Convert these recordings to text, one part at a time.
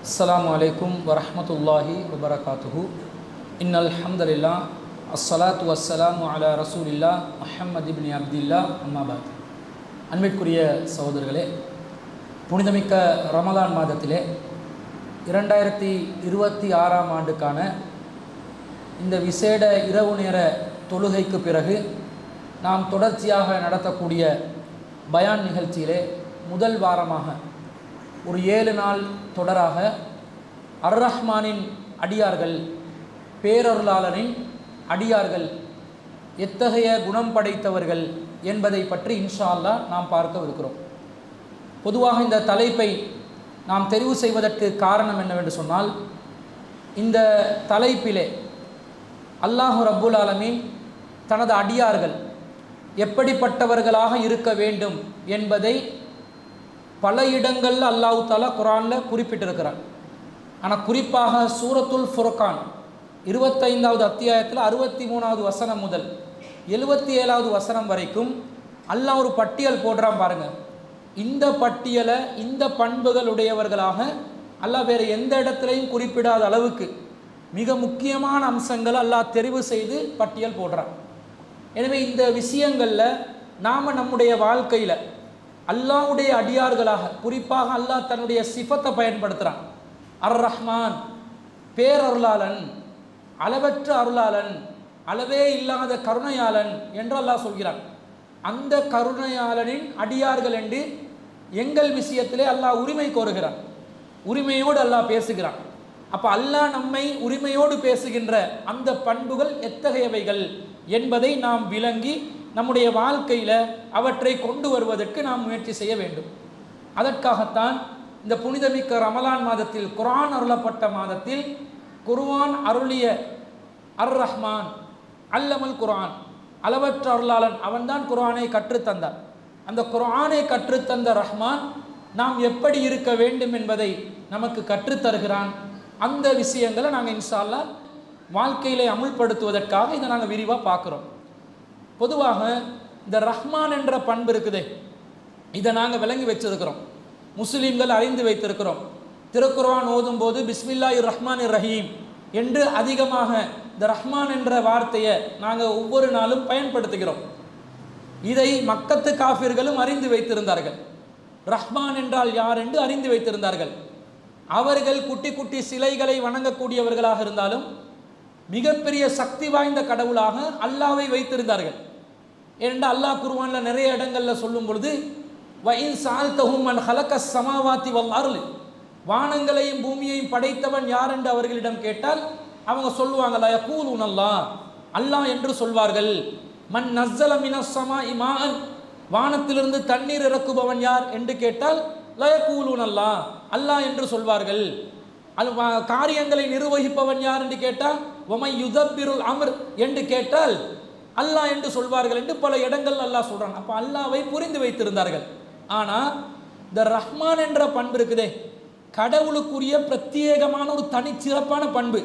அஸ்ஸலாமு அலைக்கும் வரஹ்மத்துல்லாஹி வபரகாத்துஹு. இன்னல் ஹம்துலில்லாஹ் அஸ்ஸலாத்து வஸ்ஸலாமு அலா ரசூலில்லாஹ் முஹம்மது இப்னி அப்துல்லாஹ் அம்மாபாத். அன்பிற்குரிய சகோதரர்களே, புனிதமிக்க ரமலான் மாதத்திலே 2026ஆம் ஆண்டுக்கான இந்த விசேட இரவு நேர தொழுகைக்கு பிறகு நாம் தொடர்ச்சியாக நடத்தக்கூடிய பயான் நிகழ்ச்சியிலே முதல் வாரமாக ஒரு 7 நாள் தொடராக அர் ரஹ்மானின் அடியார்கள், பேரருளாளனின் அடியார்கள் எத்தகைய குணம் படைத்தவர்கள் என்பதை பற்றி இன்ஷா அல்லாஹ் நாம் பார்க்கவிருக்கிறோம். பொதுவாக இந்த தலைப்பை நாம் தெரிவு செய்வதற்கு காரணம் என்னவென்று சொன்னால், இந்த தலைப்பிலே அல்லாஹு ரப்புல் ஆலமீன் தனது அடியார்கள் எப்படிப்பட்டவர்களாக இருக்க வேண்டும் என்பதை பல இடங்களில் அல்லாஹ் தஆலா குர்ஆனில் குறிப்பிட்டிருக்கிறார். ஆனால் குறிப்பாக சூரத்துல் ஃபுர்கான் 25வது அத்தியாயத்தில் 63வது வசனம் முதல் 77வது வசனம் வரைக்கும் அல்லாஹ் ஒரு பட்டியல் போடுறான் பாருங்கள். இந்த பட்டியலை இந்த பண்புகள் உடையவர்களாக அல்லாஹ் வேறு எந்த இடத்துலையும் குறிப்பிடாத அளவுக்கு மிக முக்கியமான அம்சங்களை அல்லாஹ் தெரிவு செய்து பட்டியல் போடுறான். எனவே இந்த விஷயங்களில் நாம் நம்முடைய வாழ்க்கையில் அல்லாஹ்வுடைய அடியார்களாக, குறிப்பாக அல்லாஹ் தன்னுடைய சிஃபத்தை பயன்படுத்துகிறான். அர் ரஹ்மான், பேரருளாளன், அளவற்ற அருளாளன், அளவே இல்லாத கருணையாளன் என்று அல்லாஹ் சொல்கிறான். அந்த கருணையாளனின் அடியார்கள் என்று எங்கள் விஷயத்திலே அல்லாஹ் உரிமை கோருகிறான். உரிமையோடு அல்லாஹ் பேசுகிறான். அப்போ அல்லாஹ் நம்மை உரிமையோடு பேசுகின்ற அந்த பண்புகள் எத்தகையவைகள் என்பதை நாம் விளங்கி நம்முடைய வாழ்க்கையில் அவற்றை கொண்டு வருவதற்கு நாம் முயற்சி செய்ய வேண்டும். அதற்காகத்தான் இந்த புனிதமிக்க ரமலான் மாதத்தில், குர்ஆன் அருளப்பட்ட மாதத்தில், குர்ஆன் அருளிய அர் ரஹ்மான் அல்லமல் குர்ஆன், அளவற்ற அருளாளன், அவன்தான் குர்ஆனை கற்றுத்தந்தார். அந்த குர்ஆனை கற்றுத்தந்த ரஹ்மான் நாம் எப்படி இருக்க வேண்டும் என்பதை நமக்கு கற்றுத்தருகிறான். அந்த விஷயங்களை நாங்கள் இன்ஷா அல்லாஹ் வாழ்க்கையிலே அமுல்படுத்துவதற்காக இதை நாங்கள் விரிவாக பார்க்குறோம். பொதுவாக இந்த ரஹ்மான் என்ற பண்பு இருக்குதே, இதை நாங்கள் விளங்கி வச்சிருக்கிறோம், முஸ்லீம்கள் அறிந்து வைத்திருக்கிறோம். திருக்குர்ஆன் ஓதும் போது பிஸ்மில்லாஹிர் ரஹ்மானிர் ரஹீம் என்று அதிகமாக இந்த ரஹ்மான் என்ற வார்த்தையை நாங்கள் ஒவ்வொரு நாளும் பயன்படுத்துகிறோம். இதை மக்கத்து காஃபிர்களும் அறிந்து வைத்திருந்தார்கள். ரஹ்மான் என்றால் யார் என்று அறிந்து வைத்திருந்தார்கள். அவர்கள் குட்டி குட்டி சிலைகளை வணங்கக்கூடியவர்களாக இருந்தாலும் மிகப்பெரிய சக்தி வாய்ந்த கடவுளாக அல்லாஹ்வை வைத்திருந்தார்கள். ஏனென்றால் அல்லாஹ் குர்ஆனில் நிறைய இடங்களில் சொல்லும் பொழுது, வஇன் ஸஅல்தஹும் மன் ஹலக்கஸ் ஸமாவாதி வல் அர்ல், வானங்களையும் பூமியையும் படைத்தவன் யார் என்று அவர்களிடம் கேட்டால் அவங்க சொல்லுவாங்க, லா யகூலுன அல்லாஹ், அல்லாஹ் என்று சொல்வார்கள். மன் நஸ்ஸல மினஸ் ஸமாஇ மாஅன், வானத்திலிருந்து தண்ணீர் இறக்குபவன் யார் என்று கேட்டால் லா யகூலுன அல்லாஹ், அல்லாஹ் என்று சொல்வார்கள். காரியங்களை நிர்வகிப்பவன் யார் என்று கேட்டால் வமை யுதப்பிருல் அம்ர் என்று கேட்டால் அல்லாஹ் என்று சொல்வார்கள் என்று பல இடங்கள் அல்லாஹ் சொல்றான். அப்போ அல்லாஹ்வை புரிந்து வைத்திருந்தார்கள். ஆனால் இந்த ரஹ்மான் என்ற பண்பு இருக்குதே, கடவுளுக்குரிய பிரத்யேகமான ஒரு தனிச்சிறப்பான பண்பு.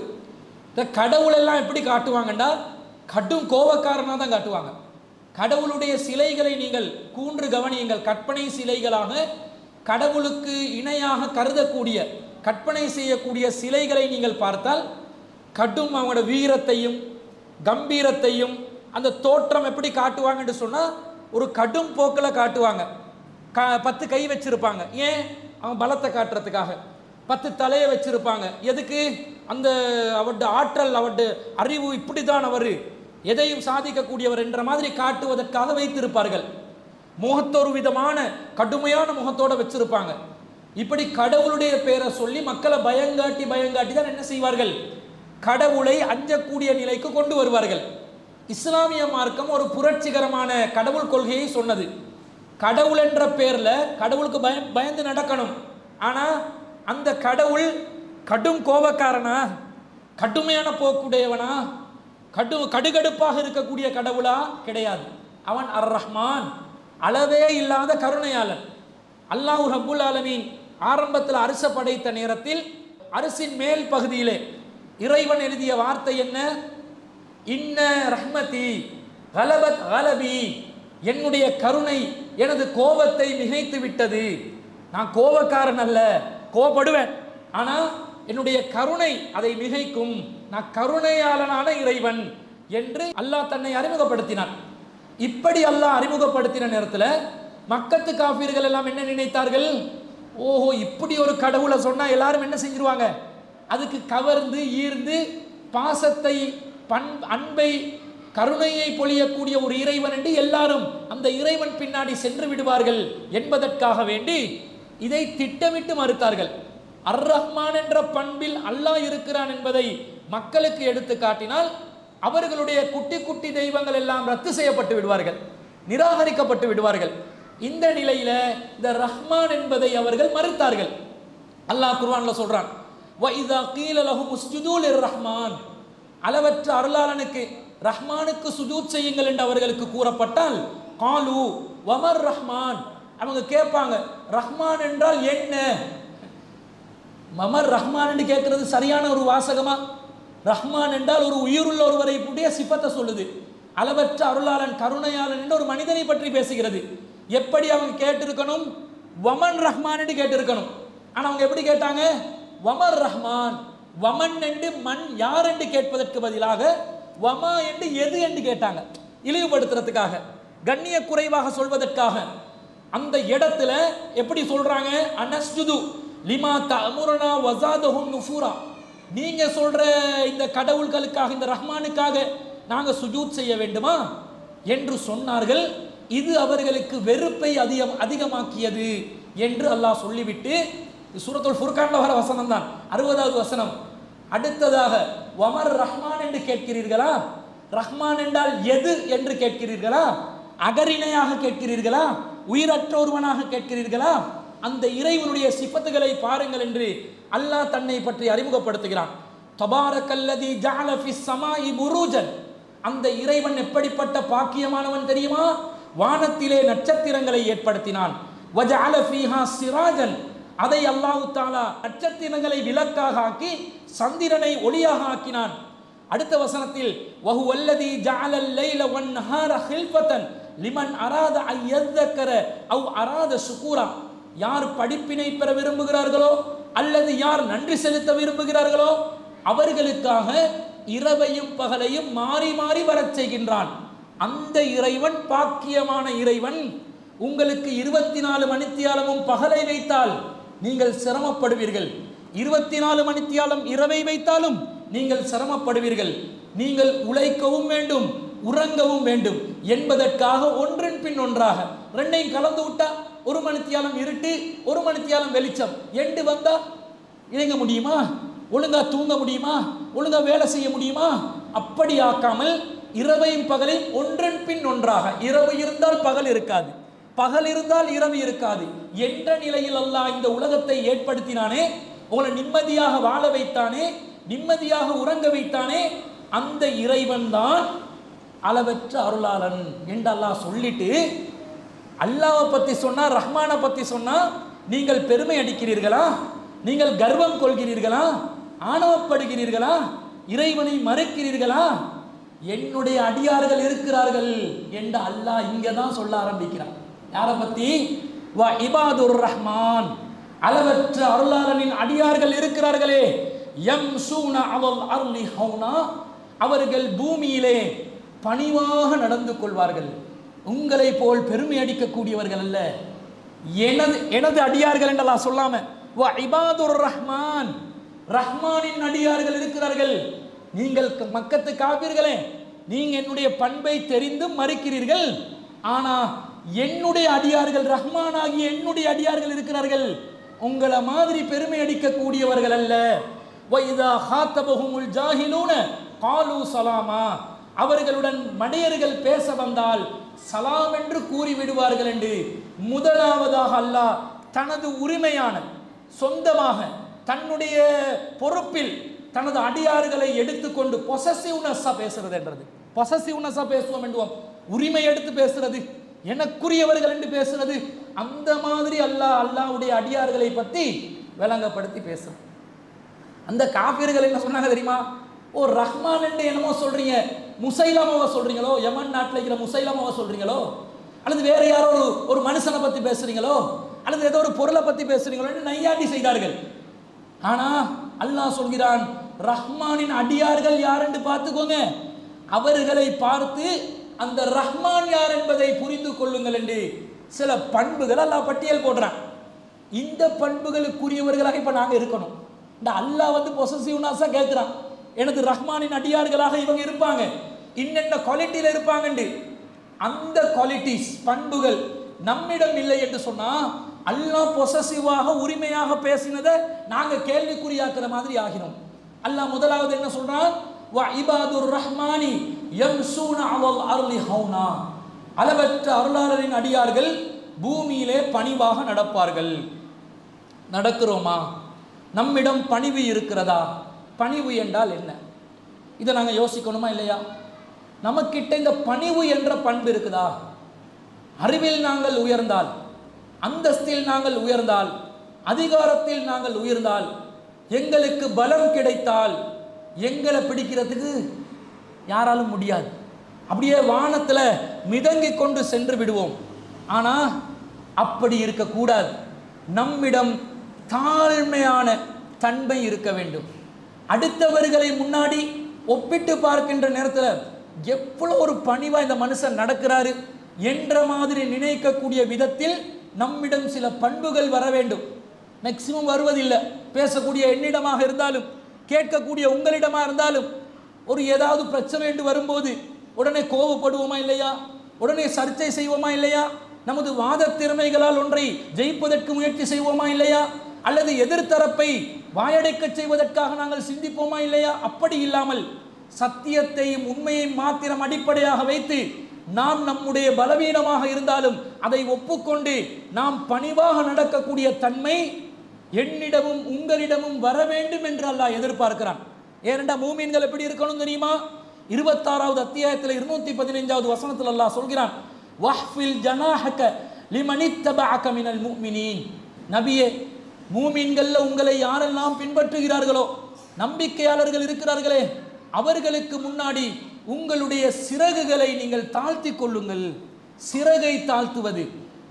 இந்த கடவுள் எல்லாம் எப்படி காட்டுவாங்கன்னா கடும் கோபக்காரனாக தான் காட்டுவாங்க. கடவுளுடைய சிலைகளை நீங்கள் கூன்று கவனியுங்கள். கற்பனை சிலைகளாக கடவுளுக்கு இணையாக கருதக்கூடிய, கற்பனை செய்யக்கூடிய சிலைகளை நீங்கள் பார்த்தால் கடும் அவங்களோட வீரத்தையும் கம்பீரத்தையும் அந்த தோற்றம் எப்படி காட்டுவாங்க என்று சொன்னால் ஒரு கடும் போக்கில் காட்டுவாங்க. 10 கை வச்சிருப்பாங்க. ஏன்? அவன் பலத்தை காட்டுறதுக்காக. 10 தலையை வச்சிருப்பாங்க. எதுக்கு? அந்த அவருடைய ஆற்றல், அவருடைய அறிவு, இப்படி தான் அவர் எதையும் சாதிக்கக்கூடியவர் என்ற மாதிரி காட்டுவதற்காக வைத்திருப்பார்கள். முகத்தொரு விதமான கடுமையான முகத்தோடு வச்சிருப்பாங்க. இப்படி கடவுளுடைய பேரை சொல்லி மக்களை பயங்காட்டி தான் என்ன செய்வார்கள்? கடவுளை அஞ்சக்கூடிய நிலைக்கு கொண்டு வருவார்கள். இஸ்லாமிய மார்க்கம் ஒரு புரட்சிகரமான கடவுள் கொள்கையை சொன்னது. கடவுள் என்ற பேரில் கடவுளுக்கு பயந்து நடக்கணும். ஆனால் அந்த கடவுள் கடும் கோபக்காரனா, கடுமையான போக்குடையவனா, கடுகடுப்பாக இருக்கக்கூடிய கடவுளா? கிடையாது. அவன் அர் ரஹ்மான், அளவே இல்லாத கருணையாளன். அல்லாஹ் ரப்புல் ஆலமீன் ஆரம்பத்தில் அரச படைத்த நேரத்தில் அரசின் மேல் பகுதியிலே இறைவன் எழுதிய வார்த்தை என்ன? இன்ன ரஹ்மதி கலபத் கலபி, என்னுடைய கருணை எனது கோபத்தை மிகைத்து விட்டது. நான் கோபக்காரன் அல்ல, கோபப்படுவேன், ஆனால் என்னுடைய கருணை அதை மிகைக்கும், நான் கருணையாளனான இறைவன் என்று அல்லாஹ் தன்னை அறிமுகப்படுத்தினான். இப்படி அல்லாஹ் அறிமுகப்படுத்தின நேரத்தில் மக்கத்து காஃபிர்கள் எல்லாம் என்ன நினைத்தார்கள்? ஓஹோ, இப்படி ஒரு கடவுளை சொன்னால் எல்லாரும் என்ன செஞ்சிருவாங்க? அதுக்கு கவர்ந்து ஈர்ந்து பாசத்தை அன்பை கருணையை பொழியக்கூடிய ஒரு இறைவன் என்று எல்லாரும் அந்த இறைவன் பின்னாடி சென்று விடுவார்கள் என்பதற்காக வேண்டி இதை திட்டமிட்டு மறுத்தார்கள். அர் ரஹ்மான் என்ற பண்பில் அல்லாஹ் இருக்கிறான் என்பதை மக்களுக்கு எடுத்து காட்டினால் அவர்களுடைய குட்டி குட்டி தெய்வங்கள் எல்லாம் ரத்து செய்யப்பட்டு விடுவார்கள், நிராகரிக்கப்பட்டு விடுவார்கள். இந்த நிலையில இந்த ரஹ்மான் என்பதை அவர்கள் மறுத்தார்கள். அல்லாஹ் குர்ஆன்ல சொல்றான், வஇதா கீல லஹும் உஸ்ஜுது லிர்ரஹ்மான், அளவற்ற அருளாளனுக்கு ரஹ்மானுக்கு சுஜூத் செய்யுங்கள் என்று அவர்களுக்கு கூறப்பட்டால், காலு வமர் ரஹ்மான், அவங்க கேட்பாங்க ரஹ்மான் என்றால் என்ன? மமர் ரஹ்மான் என்று கேட்கிறது சரியான ஒரு வாசகமா? ரஹ்மான் என்றால் ஒரு உயிருள்ள ஒருவரை கூடிய சிஃபத்தை சொல்லுது. அளவற்ற அருளாளன் கருணையாளன் என்று ஒரு மனிதனை பற்றி பேசுகிறது. எப்படி அவங்க கேட்டிருக்கணும்? வமன் ரஹ்மான் என்று கேட்டிருக்கணும். ஆனால் அவங்க எப்படி கேட்டாங்க? வமர் ரஹ்மான். வமன் என்று மண் யார் என்று கேட்பதற்கு பதிலாக வமா என்று எது என்று கேட்டாங்க. இழிவுபடுத்துறதுக்காக, கண்ணிய குறைவாக சொல்வதற்காக. அந்த இடத்துல எப்படி சொல்றாங்க? அனஸ்ஜுது லிமா தஅமுருனா வஸாதஹும் நுஃபூரா, நீங்க சொல்ற இந்த கடவுள்களுக்காக, இந்த ரஹ்மானுக்காக நாங்க சுஜூத் செய்ய வேண்டுமா என்று சொன்னார்கள். இது அவர்களுக்கு வெறுப்பை அதிகமாக்கியது என்று அல்லாஹ் சொல்லிவிட்டு, சூரத்துல் ஃபுர்கான்ல வர வசனம் தான் 60வது வசனம். அடுத்ததாக வமர் ரஹ்மான் என்று கேட்கிறீர்களா? ரஹ்மான் என்றால் எது என்று கேட்கிறீர்களா? அகரிணையாக கேட்கிறீர்களா? உயிரற்ற ஒருவனாக கேட்கிறீர்களா? அந்த இறைவனுடைய சிஃபத்துகளை பாருங்கள் என்று அல்லாஹ் தன்னை பற்றி அறிமுகப்படுத்துகிறான். தபாரக்கல்லதி ஜஅல ஃபிஸ் ஸமாஇ புரூஜன், அந்த இறைவன் எப்படிப்பட்ட பாக்கியமானவன் தெரியுமா? வானத்திலே நட்சத்திரங்களை ஏற்படுத்தினான். வஜஅல ஃபீஹா சிராஜன், அதை அல்லாஹ் தஆலா நட்சத்திரங்களை விளக்காக ஆக்கி சந்திரனை ஒளியாக ஆக்கினான். அடுத்த வசனத்தில் வஹுவல்லதி ஜஅலல் லைல வன் நஹார ஹில்ஃபதன் லிமன் அராத அன் யذكر அவ் அராத ஷுகூரா, யார் படிப்பினை பெற விரும்புகிறார்களோ அல்லது யார் நன்றி செலுத்த விரும்புகிறார்களோ அவர்களுக்காக இரவையும் பகலையும் மாறி மாறி வரச் செய்கின்றான். அந்த இறைவன் பாக்கியமான இறைவன். உங்களுக்கு 24 மணித்தியாலமும் பகலை வைத்தால் நீங்கள் சிரமப்படுவீர்கள், 24 மணித்தியாலம் இரவை வைத்தாலும் நீங்கள் சிரமப்படுவீர்கள். நீங்கள் உழைக்கவும் வேண்டும், உறங்கவும் வேண்டும் என்பதற்காக ஒன்றின் பின் ஒன்றாக ரெண்டையும் கலந்து விட்டா 1 மணித்தியாலம் இருட்டு, 1 மணித்தியாலம் வெளிச்சம் என்று வந்தா இயங்க முடியுமா? ஒழுங்கா தூங்க முடியுமா? ஒழுங்கா வேலை செய்ய முடியுமா? அப்படி ஆக்காமல் இரவையும் பகலையும் ஒன்றன் பின் ஒன்றாக, இரவு இருந்தால் பகல் இருக்காது, பகல் இருந்தால் இரவு இருக்காது என்ற நிலையில் அல்லாஹ் இந்த உலகத்தை ஏற்படுத்தினானே, உங்களை நிம்மதியாக வாழ வைத்தானே, நிம்மதியாக உறங்க வைத்தானே, அந்த இறைவன் தான் அளவற்ற அருளாளன் என்று அல்லாஹ் சொல்லிட்டு, அல்லாஹ்வை பற்றி சொன்னா, ரஹ்மானை பற்றி சொன்னா நீங்கள் பெருமை அடிக்கிறீர்களா? நீங்கள் கர்வம் கொள்கிறீர்களா? ஆணவப்படுகிறீர்களா? இறைவனை மறுக்கிறீர்களா? என்னுடைய அடியார்கள் இருக்கிறார்கள் என்று அல்லாஹ் இங்கே தான் சொல்ல ஆரம்பிக்கிறார். யாரை பற்றி? வ இபாதுர் ரஹ்மான், அளவற்ற அருளாளனின் அடியார்கள் இருக்கிறார்களே, யம்ஷூன அலல் அர்லி ஹௌனா, அவர்கள் பூமியிலே பணிவாக நடந்து கொள்வார்கள். உங்களை போல் பெருமை அடிக்கக்கூடியவர்கள் அல்ல, எனது அடியார்கள் என்றெல்லாம் சொல்லாம வ இபாதுர் ரஹ்மான், ரஹ்மானின் அடியார்கள் இருக்கிறார்கள். நீங்கள் மக்கத்து காப்பீர்களே, நீங்க என்னுடைய பண்பை தெரிந்தும் மறுக்கிறீர்கள். ஆனா என்னுடைய அடியார்கள், ரஹ்மான் ஆகிய என்னுடைய அடியார்கள் இருக்கிறார்கள், உங்களை மாதிரி பெருமை அடிக்கக்கூடியவர்கள் அல்ல. வைதா ஹாத்தபஹுமுல் ஜாஹிலூன காலு சலாமா, அவர்களுடன் மடையர்கள் பேச வந்தால் சலாம் என்று கூறிவிடுவார்கள் என்று முதலாவதாக அல்லாஹ் தனது உரிமையான, சொந்தமாக தன்னுடைய பொறுப்பில் தனது அடியார்களை எடுத்துக்கொண்டு பொசசிவ்னஸா பேசுறது என்றது. பொசசிவ்னஸா பேசுவோம் என்றுவோம், உரிமை எடுத்து பேசுறது, எனக்குரியவர்கள் என்று பேசுறது, அந்த மாதிரி அல்லாஹ்வுடைய அடியார்களை பற்றி விளங்கப்படுத்தி பேசுறது. அந்த காபிர்கள் என்ன சொன்னாங்க தெரியுமா? ஓ, ரஹ்மான் என்று என்னமோ சொல்றீங்க, முசைலமாவை சொல்றீங்களோ, யமன் நாட்டில் இருக்கிற முசைலமாவை சொல்றீங்களோ, அல்லது வேற யாரோ ஒரு மனுஷனை பற்றி பேசுறீங்களோ, அல்லது ஏதோ ஒரு பொருளை பற்றி பேசுறீங்களோ என்று நையாண்டி செய்தார்கள். ஆனா அல்லாஹ் சொல்கிறான், ரஹ்மானின் அடியார்கள் யார் என்று பார்த்துக்கோங்க, அவர்களை பார்த்து அந்த ரஹ்மான் யார் என்பதை புரிந்து கொள்ளுங்கள் என்று சில பண்புகள் அல்லாஹ் பட்டியல் போடுறான். இந்த பண்புகளுக்குரியவர்களாக இப்ப நாங்க இருக்கணும். இந்த அல்லாஹ் வந்து பொசசிவ்னஸா கேட்கிறான், எனது ரஹ்மானின் அடியார்களாக இவங்க இருப்பாங்க, இன்னென்ன குவாலிட்டியில இருப்பாங்க. அந்த குவாலிட்டிஸ் பண்புகள் நம்மிடம் இல்லை என்று சொன்னா அல்லாஹ் பொசசிவாக உரிமையாக பேசினதை நாங்க கேள்விக்குறியாக்குற மாதிரி ஆகிறோம். அல்லாஹ் முதலாவது என்ன சொல்றான், வ இபாதுர் ரஹ்மானி யம்ஷூன அலல் அர்லி ஹௌனா, அளவற்ற அருளாளரின் அடியார்கள் பூமியிலே பணிவாக நடப்பார்கள். நடக்கிறோமா? நம்மிடம் பணிவு இருக்கிறதா? பணிவு என்றால் என்ன? இதை நாங்கள் யோசிக்கணுமா இல்லையா? நமக்கிட்ட இந்த பணிவு என்ற பண்பு இருக்குதா? அறிவில் நாங்கள் உயர்ந்தால், அந்தஸ்தில் நாங்கள் உயர்ந்தால், அதிகாரத்தில் நாங்கள் உயர்ந்தால், எங்களுக்கு பலம் கிடைத்தால் எங்களை பிடிக்கிறதுக்கு யாராலும் முடியாது. அப்படியே வானத்தில் மிதங்கி கொண்டு சென்று விடுவோம். ஆனால் அப்படி இருக்கக்கூடாது. நம்மிடம் தாழ்மையான தன்மை இருக்க வேண்டும். அடுத்தவர்களை முன்னாடி ஒப்பிட்டு பார்க்கின்ற நேரத்தில் எவ்வளோ ஒரு பணிவாக இந்த மனுஷன் நடக்கிறாரு என்ற மாதிரி நினைக்கக்கூடிய விதத்தில் நம்மிடம் சில பண்புகள் வர வேண்டும். மேக்சிமம் வருவதில்லை. பேசக்கூடிய என்னிடமாக இருந்தாலும், கேட்கக்கூடிய உங்களிடமாக இருந்தாலும், ஒரு ஏதாவது பிரச்சனை என்று வரும்போது உடனே கோபப்படுவோமா இல்லையா? உடனே சர்ச்சை செய்வோமா இல்லையா? நமது வாத திறமைகளால் ஒன்றை ஜெயிப்பதற்கு முயற்சி செய்வோமா இல்லையா? அல்லது எதிர்த்தரப்பை வாயடைக்க செய்வதற்காக நாங்கள் சிந்திப்போமா இல்லையா? அப்படி இல்லாமல் சத்தியத்தையும் உண்மையையும் மாத்திரம் அடிப்படையாக வைத்து நாம் நம்முடைய பலவீனமாக இருந்தாலும் அதை ஒப்புக்கொண்டு நாம் பணிவாக நடக்கக்கூடிய தன்மை என்னிடமும் உங்களிடமும் வர வேண்டும் என்று அல்லாஹ் எதிர்பார்க்கிறான். ஏனென்றா மூமீன்கள் எப்படி இருக்கணும் தெரியுமா? 26வது அத்தியாயத்தில் 215வது வசனத்தில் அல்லாஹ் சொல்கிறான், வஹ்ஃபில் ஜனாஹக லிமனித்தபஅக மினல் முஃமினீன். நபியே, மூமீன்கள்ல உங்களை யாரெல்லாம் பின்பற்றுகிறார்களோ, நம்பிக்கையாளர்கள் இருக்கிறார்களே, அவர்களுக்கு முன்னாடி உங்களுடைய சிறகுகளை நீங்கள் தாழ்த்தி கொள்ளுங்கள். சிறகை தாழ்த்துவது,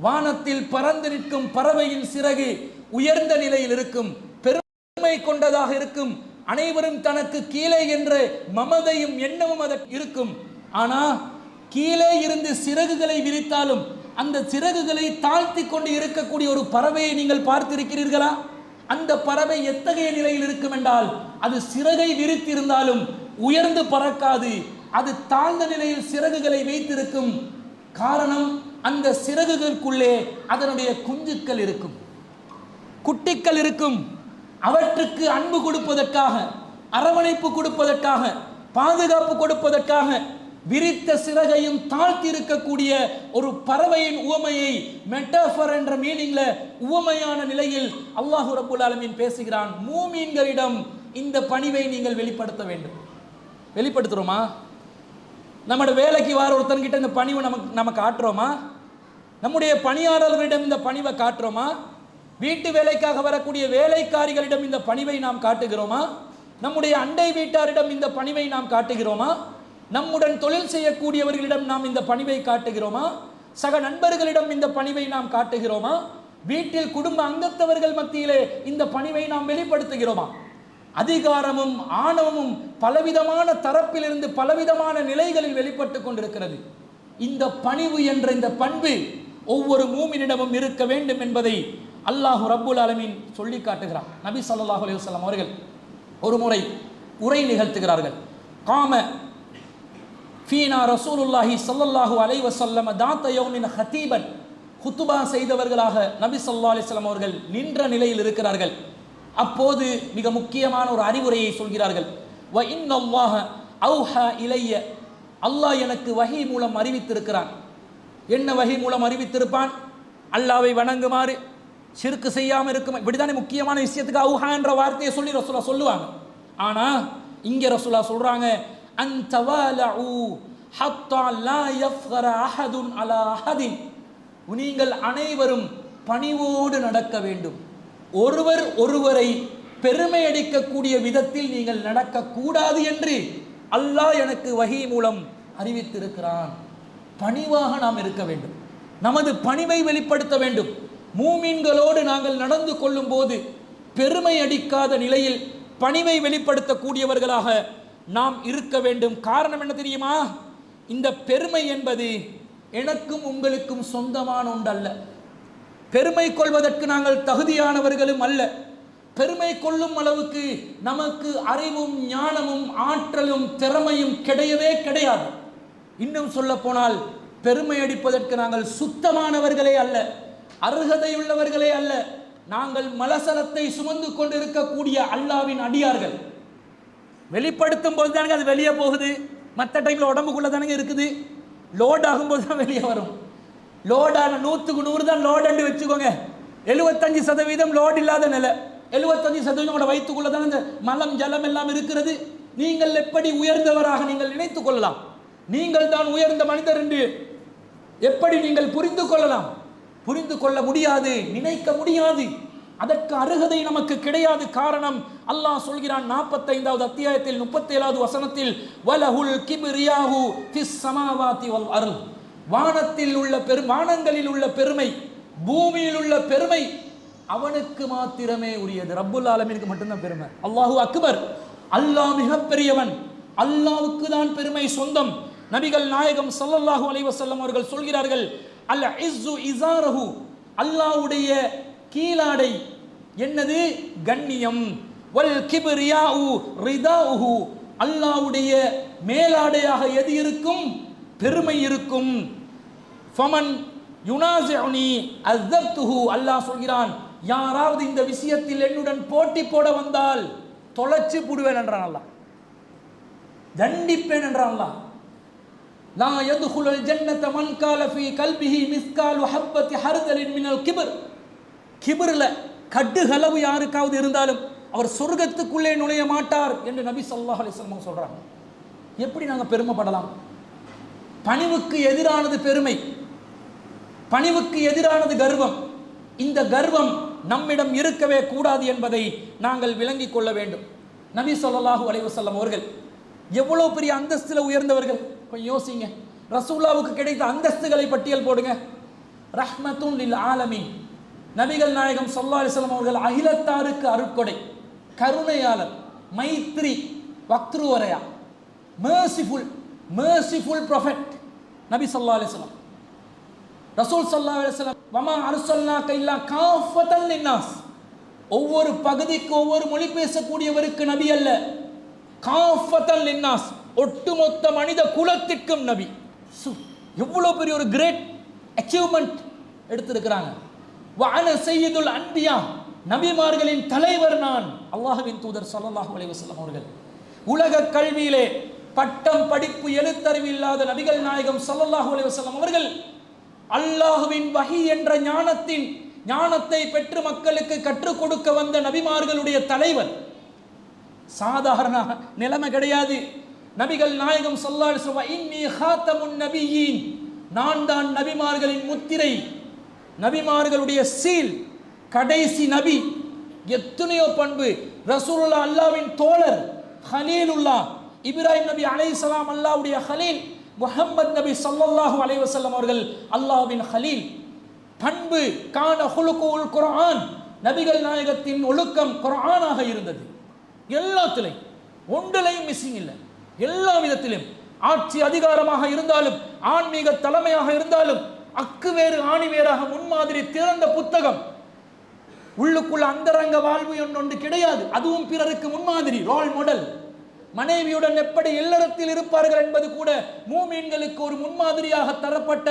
வானத்தில் பறந்து நிற்கும் பறவையின் சிறகு உயர்ந்த நிலையில் இருக்கும், பெருமை கொண்டதாக இருக்கும், அனைவரும் தனக்கு கீழே என்ற மமதையும் எண்ணமும் அதற்கு இருக்கும். ஆனா கீழே இருந்து சிறகுகளை விரித்தாலும் அந்த சிறகுகளை தாழ்த்தி கொண்டு இருக்கக்கூடிய ஒரு பறவையை நீங்கள் பார்த்திருக்கிறீர்களா? அந்த பறவை எத்தகைய நிலையில் இருக்கும் என்றால், அது சிறகை விரித்திருந்தாலும் உயர்ந்து பறக்காது, அது தாழ்ந்த நிலையில் சிறகுகளை வைத்திருக்கும். காரணம், அந்த சிறகுகளுக்குள்ளே அதனுடைய குஞ்சுக்கள் இருக்கும், குட்டிகள் இருக்கும். அவற்றுக்கு அன்பு கொடுப்பதற்காக, அரவணைப்பு கொடுப்பதற்காக, பாதுகாப்பு கொடுப்பதற்காக விரித்த சிறகையும் தாழ்த்தி இருக்கக்கூடிய ஒரு பறவையின் உவமையை மெட்டாஃபர் என்ற மீனிங்ல உவமையான நிலையில் அல்லாஹ் ரப்பல் ஆலமீன் பேசுகிறான். மூமீன்களிடம் இந்த பணிவை நீங்கள் வெளிப்படுத்த வேண்டும். வெளிப்படுத்துறோமா? நம்முடைய வேலைக்கு வர ஒருத்தன்கிட்ட இந்த பணிவை நம்ம காட்டுறோமா? நம்முடைய பணியாளர்களிடம் இந்த பணிவை காட்டுறோமா? வீட்டு வேலைக்காக வரக்கூடிய வேலைக்காரிகளிடம் இந்த பணிவை நாம் காட்டுகிறோமா? நம்முடைய அண்டை வீட்டாரிடம் இந்த பணிவை நாம் காட்டுகிறோமா? நம்முடன் தொழில் செய்யக்கூடியவர்களிடம் நாம் இந்த பணிவை காட்டுகிறோமா? சக நண்பர்களிடம் இந்த பணிவை நாம் காட்டுகிறோமா? வீட்டில் குடும்ப அங்கத்தவர்கள் மத்தியிலே இந்த பணிவை நாம் வெளிப்படுத்துகிறோமா? அதிகாரமும் ஆணவமும் பலவிதமான தரப்பிலிருந்து பலவிதமான நிலைகளில் வெளிப்பட்டு கொண்டிருக்கிறது. இந்த பணிவு என்ற இந்த பண்பு ஒவ்வொரு மூமினிடமும் இருக்க வேண்டும் என்பதை அல்லாஹ் ரப்புல் ஆலமீன் சொல்லி காட்டுகிறார். நபி ஸல்லல்லாஹு அலைஹி வஸல்லம் அவர்கள் ஒரு முறை உரை நிகழ்த்துகிறார்கள். காம ஃபீனா ரசூலுல்லாஹி ஸல்லல்லாஹு அலைஹி வஸல்லம் தாத்த யௌமின் ஹதீபன். குத்துபா செய்தவர்களாக நபி ஸல்லல்லாஹு அலைஹி வஸல்லம் அவர்கள் நின்ற நிலையில் இருக்கிறார்கள். அப்போது மிக முக்கியமான ஒரு அறிவுரையை சொல்கிறார்கள். வ இன்னல்லாஹ அவ்ஹா இலைய, அல்லாஹ் எனக்கு வஹி மூலம் அறிவித்திருக்கிறான். என்ன வஹி மூலம் அறிவித்திருப்பான்? அல்லாஹ்வை வணங்குமாறு, ஷிர்க் செய்யாமல் இருக்கும், இப்படித்தானே முக்கியமான விஷயத்துக்கு அவ்ஹா என்ற வார்த்தையை சொல்லி ரசூலா சொல்லுவாங்க. ஆனா இங்கே ரசூலா சொல்றாங்க, அன்தவாலு ஹத்தா லா யஃப்கர அஹதுன் அலா அஹதின். நீங்கள் அனைவரும் பணிவோடு நடக்க வேண்டும். ஒருவர் ஒருவரை பெருமை அடிக்கக்கூடிய விதத்தில் நீங்கள் நடக்கக்கூடாது என்று அல்லாஹ் எனக்கு வஹி மூலம் அறிவித்திருக்கிறான். பணிவாக நாம் இருக்க வேண்டும், நமது பணிவை வெளிப்படுத்த வேண்டும். மூமின்களோடு நாங்கள் நடந்து கொள்ளும் போது பெருமை அடிக்காத நிலையில் பணிவை வெளிப்படுத்தக்கூடியவர்களாக நாம் இருக்க வேண்டும். காரணம் என்ன தெரியுமா? இந்த பெருமை என்பது எனக்கும் உங்களுக்கும் சொந்தமான ஒன்றல்ல. பெருமை கொள்வதற்கு நாங்கள் தகுதியானவர்களும் அல்ல. பெருமை கொள்ளும் அளவுக்கு நமக்கு அறிவும் ஞானமும் ஆற்றலும் திறமையும் கிடையவே கிடையாது. இன்னும் சொல்ல போனால் பெருமை அடிப்பதற்கு நாங்கள் சுத்தமானவர்களே அல்ல, அருகதையுள்ளவர்களே அல்ல. நாங்கள் மலசலத்தை சுமந்து கொண்டிருக்கக்கூடிய அல்லாவின் அடியார்கள். வெளிப்படுத்தும் போது தானே அது வெளியே போகுது. மற்ற டைமில் உடம்புக்குள்ள தானே இருக்குது. லோட் ஆகும்போது தான் வெளியே வரும். லோடான 100க்கு 100 தான் லோடு வச்சுக்கோங்க. 75% லோடு இல்லாத நிலை. 75% வயிற்றுக்குள்ள தான் இந்த மலம் ஜலம் எல்லாம் இருக்கிறது. நீங்கள் எப்படி உயர்ந்தவராக நீங்கள் நினைத்துக் கொள்ளலாம்? நீங்கள் தான் உயர்ந்த மனிதர் என்று எப்படி நீங்கள் புரிந்து கொள்ளலாம்? புரிந்து கொள்ள முடியாது, நினைக்க முடியாது. அதற்கு அருகதை நமக்கு கிடையாது. காரணம், அல்லாஹ் சொல்கிறான் 45வது அத்தியாயத்தில் 37வது வசனத்தில், வலஹுல் கிப்ரியாஹு ஃபிஸ் ஸமாவாதி வல் அர்த். வானத்தில் உள்ள வானங்களில் உள்ள பெருமை, பூமியில் உள்ள பெருமை அவனுக்கு மாத்திரமே உரியது. ரப்புல் ஆலமீனுக்கு மட்டும்தான் பெருமை. அல்லாஹு அக்பர். அல்லாஹ் மிகப்பெரியவன். அல்லாஹ்வுக்கு தான் பெருமை சொந்தம். நபிகள் நாயகம் ஸல்லல்லாஹு அலைஹி வஸல்லம் அவர்கள் சொல்கிறார்கள், அல் இஸ்ஸு இஸாரஹு. அல்லாஹ்வுடைய கீழாடை என்னது? கண்ணியம். வல் கிப்ரியாஉ ரிதாஉஹு. அல்லாஹ்வுடைய மேலாடையாக எது இருக்கும்? பெருமை இருக்கும். ஃபமன் யுனாஸிஉனி அஸப்துஹு. அல்லாஹ் சொல்கிறான், யாராவது இந்த விஷயத்தில் என்னுடன் போட்டி போட வந்தால் தொலைச்சு புடுவேன் என்றான் அல்லாஹ், தண்டிப்பேன் என்றான் அல்லாஹ். லா யதுகுலுல் ஜன்னத மன் கால ஃபீ கல்பிஹி மிஸ்காலு ஹப்பத்தி ஹர்தலின் மினல் கிப்ர். கிப்ர்ல கடுகளவு யாருக்காவது இருந்தாலும் அவர் சொர்க்கத்துக்குள்ளே நுழைய மாட்டார் என்று நபி ஸல்லல்லாஹு அலைஹி வஸல்லம் சொல்றாங்க. எப்படி நாங்கள் பெருமைப்படலாம்? பணிவுக்கு எதிரானது பெருமை, பணிவுக்கு எதிரானது கர்வம். இந்த கர்வம் நம்மிடம் இருக்கவே கூடாது என்பதை நாங்கள் விளங்கிக் கொள்ள வேண்டும். நபி ஸல்லல்லாஹு அலைஹி வஸல்லம் அவர்கள் எவ்வளோ பெரிய அந்தஸ்தில் உயர்ந்தவர்கள் கொஞ்சம் யோசிங்க. ரசூலுல்லாஹ்வுக்கு கிடைத்த அந்தஸ்துகளை பட்டியல் போடுங்க. ரஹ்மத்துன் லில் ஆலமீன். நபிகள் நாயகம் ஸல்லல்லாஹு அலைஹி வஸல்லம் அவர்கள் அகிலத்தாருக்கு அருட்கொடை, கருணையாளர், மைத்ரி, வக்த்ருவரையா, merciful prophet நபி ஸல்லல்லாஹு அலைஹி வஸல்லம். ரசூல் ஸல்லல்லாஹு அலைஹி வஸல்லம் வமா அர்ஸல்னாக இல்லா காஃபத்தல் லின்னாஸ். ஒவ்வொரு பகுதிக்கு ஒவ்வொரு மொழி பேசக்கூடியவருக்கு நபி அல்ல, காஃபத்தல் லின்னாஸ், ஒட்டுமொத்த மனித குலத்திற்கும் நபி. எவ்வளவு பெரிய ஒரு கிரேட் அச்சீவ்மெண்ட் எடுத்திருக்கிறாங்க. வஅன சய்யிதுல் அன்பியா, நபிமார்களின் தலைவர் நான். அல்லாஹ்வின் தூதர் ஸல்லல்லாஹு அலைஹி வஸல்லம் அவர்கள் உலக கல்வியிலே பட்டம் படிப்பு எழுத்தறிவு இல்லாத நபிகள் நாயகம் ஸல்லல்லாஹு அலைஹி வஸல்லம் அவர்கள் அல்லாஹ்வின் வஹி என்ற ஞானத்தை பெற்று மக்களுக்கு கற்றுக் கொடுக்க வந்த நபிமார்களுடைய தலைவர். சாதாரண நிலைமை கிடையாது. நபிகள் நாயகம் ஸல்லல்லாஹு அலைஹி வஸல்லம் இன்னி ஹாத்தமுன் நபியீன், நான் தான் நபிமார்களின் முத்திரை, நபிமார்களுடைய சீல், கடைசி நபி. எத்தனையோ பண்பு. ரசூலுல்லாஹ் அல்லாஹ்வின் தோழர், ஹலீலுல்லாஹ், இப்ராஹிம் நபி அலைஹிஸ்ஸலாம் அல்லாஹ்வுடைய ஹலீல், முஹம்மது நபி ஸல்லல்லாஹு அலைஹி வஸல்லம் அவர்கள் அல்லாஹ்வின் ஹலீல். பண்பு, கான ஹுலுகுல் குர்ஆன், நபிகள் நாயகத்தின் ஒழுக்கம் குர்ஆனாக இருந்தது. எல்லாத்திலையும் ஒன்றிலையும் மிஸ்ஸிங் இல்லை. எல்லா விதத்திலும் ஆட்சி அதிகாரமாக இருந்தாலும், ஆன்மீக தலைமையாக இருந்தாலும், அக்கு வேறு ஆணி வேறாக முன்மாதிரி திறந்த புத்தகம். உள்ளுக்குள்ள அந்தரங்க வாழ்வு ஒன்று கிடையாது. அதுவும் பிறருக்கு முன்மாதிரி, ரோல் மாடல். மனைவியுடன் எப்படி இல்லறத்தில் இருப்பார்கள் என்பது கூட மூமீன்களுக்கு ஒரு முன்மாதிரியாக தரப்பட்ட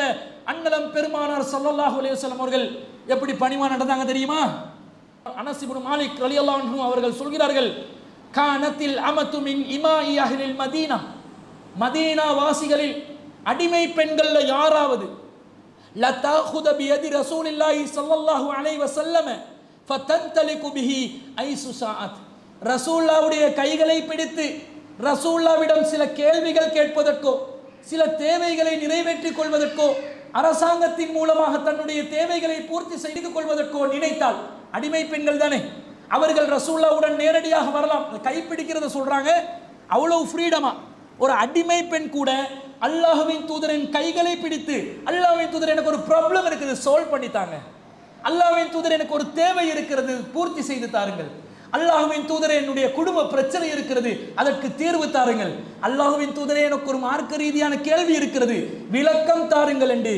அன்னலம் பெருமானார் ஸல்லல்லாஹு அலைஹி வஸல்லம் அவர்கள் எப்படி பணிவா நடந்தாங்க தெரியுமா? அனஸ் இப்னு மாலிக் ரலியல்லாஹு அன்ஹு அவர்கள் சொல்கிறார்கள், கானத்தில் அமது மின் இமாஇ அஹ்லில் மதீனா, மதீனா வாசிகளில் அடிமை பெண்கள்ல யாராவது லதாஹுத பியதி ரசூலில்லாஹி ஸல்லல்லாஹு அலைஹி வஸல்லம் ஃபதன்தலிகு பிஹி ஐசு ஸாஅத், ரசூலுல்லாஹ்வுடைய கைகளை பிடித்து ரசூலுல்லாஹ்விடம் சில கேள்விகள் கேட்பதற்கோ சில தேவைகளை நிறைவேற்றிக் கொள்வதற்கோ அரசாங்கத்தின் மூலமாக தன்னுடைய தேவைகளை பூர்த்தி செய்து கொள்வதற்கோ நினைத்தால், அடிமை பெண்கள் தானே, அவர்கள் ரசூலுல்லாஹ்வுடன் நேரடியாக வரலாம். கைப்பிடிக்கிறத சொல்றாங்க, அவ்வளவு ஃப்ரீடமா. ஒரு அடிமை பெண் கூட அல்லாஹ்வின் தூதரின் கைகளை பிடித்து, அல்லாஹ்வின் தூதர் எனக்கு ஒரு ப்ராப்ளம் இருக்குது, சால்வ் பண்ணித்தாங்க, அல்லாஹ்வின் தூதர் எனக்கு ஒரு தேவை இருக்கிறது, பூர்த்தி செய்து தாருங்கள். அல்லாஹ்வின் தூதரே என்னுடைய குடும்ப பிரச்சனை இருக்கிறது, அதற்கு தீர்வு தாருங்கள். அல்லாஹ்வின் தூதரே எனக்கு ஒரு மார்க்க ரீதியான கேள்வி இருக்கிறது, விளக்கம் தாருங்கள் என்று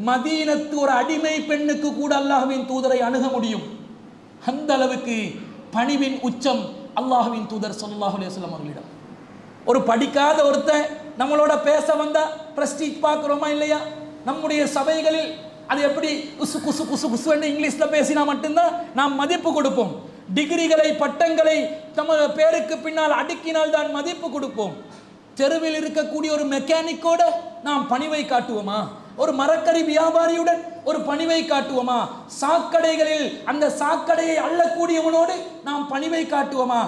மதீனத்து ஒரு அடிமை பெண்ணுக்கு கூட அல்லாஹ்வின் தூதரை அணுக முடியும். அந்த அளவுக்கு பணிவின் உச்சம் அல்லாஹ்வின் தூதர் ஸல்லல்லாஹு அலைஹி வஸல்லம் அவர்களிடம். ஒரு படிக்காத ஒருத்தன் நம்மளோட பேச வந்தா பிரஸ்டீஜ் பார்க்குறோமா இல்லையா? நம்முடைய சபைகளில் அது எப்படி குசு குசு குசு குசுன்னு இங்கிலீஷில் பேசினா மட்டும்தான் நாம் மதிப்பு கொடுப்போம். டிகிரிகளை பட்டங்களை நம்ம பேருக்கு பின்னால் அடுக்கினால் தான் மதிப்பு கொடுப்போம். தெருவில் இருக்கக்கூடிய ஒரு மெக்கானிக்கோட நாம் பணிவை காட்டுவோமா? ஒரு மரக்கறி வியாபாரியுடன் ஒரு பணிவை காட்டுவோமா? சாக்கடைகளில் அந்த சாக்கடையை அள்ளக்கூடியவனோடு நாம் பணிவை காட்டுவோமா?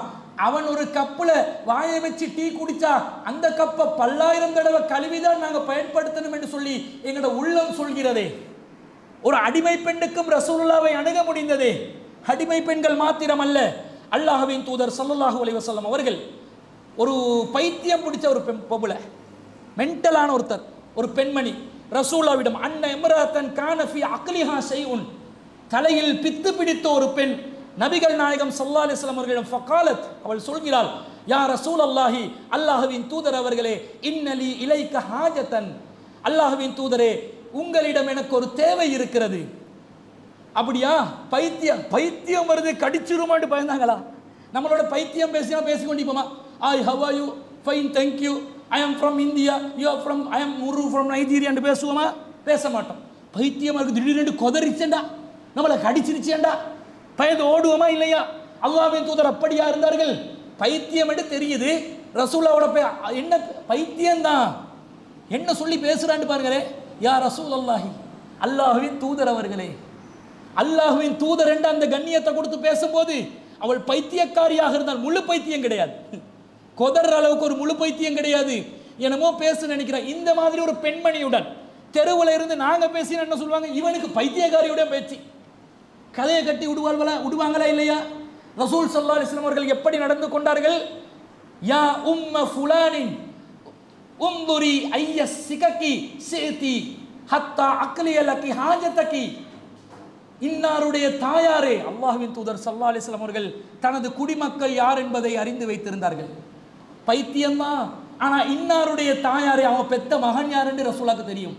அவன் ஒரு கப்புல வாயை வச்சு டீ குடிச்சா அந்த கப்பை 10,000 தடவை கழுவிதான் நாங்கள் பயன்படுத்தணும் என்று சொல்லி எங்களோட உள்ளம் சொல்கிறதே. ஒரு அடிமை பெண்ணுக்கும் ரசூலுல்லாவை அணுக முடிந்ததே. அடிமை பெண்கள் மாத்திரம் அல்ல, அல்லாஹ்வின் தூதர் ஸல்லல்லாஹு அலைஹி வஸல்லம் அவர்கள் ஒரு பைத்தியம் பிடிச்ச ஒரு பொம்பளை, மென்டலான ஒருத்தர், ஒரு பெண்மணி ரசூலுல்லாவிடம் அன்ன இம்ராத்தன் கான ஃபீ அக்லிஹா ஷைஉன், தலையில் பித்து பிடித்த ஒரு பெண் நபிகள் நாயகம் ஸல்லல்லாஹு அலைஹி வஸல்லம் அவர்களிடம் ஃபகாலத், அவள் சொல்கிறாள், யா ரசூலல்லாஹி, அல்லாஹ்வின் தூதர் அவர்களே, இன்னலி இலைக்க ஹாஜத்தன், அல்லாஹ்வின் தூதரே உங்களிடம் எனக்கு ஒரு தேவை இருக்கிறது. அப்படியா? பைத்தியம் வருது, கடிச்சிருமான்னு பயந்தாங்களா? நம்மளோட பைத்தியம் பேசினா பேசிக்கொண்டிப்போமா? How are you? Fine, thank you, I am from India, you are from, I am முரு ஃப்ரம் நைஜீரியான்னு பேசுவோமா? பேச மாட்டோம். பைத்தியமா இருக்கு, திடீர்னு கொதறிச்சேண்டா, நம்மளை கடிச்சிருச்சேண்டா, பயந்து ஓடுவோமா இல்லையா? அல்லாஹ்வின் தூதர் அப்படியா இருந்தார்கள்? பைத்தியம் என்று தெரியுது, ரசூலாவோட என்ன பைத்தியம்தான், என்ன சொல்லி பேசுறான்னு பாருங்களே. யா ரசூல் அல்லாஹி, அல்லாஹ்வின் தூதர் அவர்களே, அல்லாஹ்வின் தூதர் என்ற அந்த கண்ணியத்தை கொடுத்து பேசும்போது அவள் பைத்தியக்காரியாக இருந்தால், முழு பைத்தியம் கிடையாது, கொதற அளவுக்கு ஒரு முழு பைத்தியம் கிடையாது, என்னமோ பேச நினைக்கிறேன். இந்த மாதிரி ஒரு பெண்மணியுடன் தெருவில் இருந்து நாங்க பேசினா என்ன சொல்லுவாங்க? இவனுக்கு பைத்தியக்காரியுடைய பேச்சு, கதையை கட்டி விடுவாங்களா இல்லையா? ரசூல் ஸல்லல்லாஹு அலைஹி வஸல்லம் அவர்கள் எப்படி நடந்து கொண்டார்கள்? யா உம்ம ஃபுலானின் உம்துரி ஐய சிகக்கி சேதி ஹத்தா அக்லிய லக்கி ஹாஜதகி, இன்னாருடைய தாயாரே, அல்லாஹ்வின் தூதர் ஸல்லல்லாஹு அலைஹி வஸல்லம் அவர்கள் தனது குடிமக்கள் யார் என்பதை அறிந்து வைத்திருந்தார்கள். பைத்தியம்தான், ஆனா இன்னாருடைய தாயாரே, அவங்க பெத்த மகன் யார் என்று ரசூலுக்கு தெரியும்.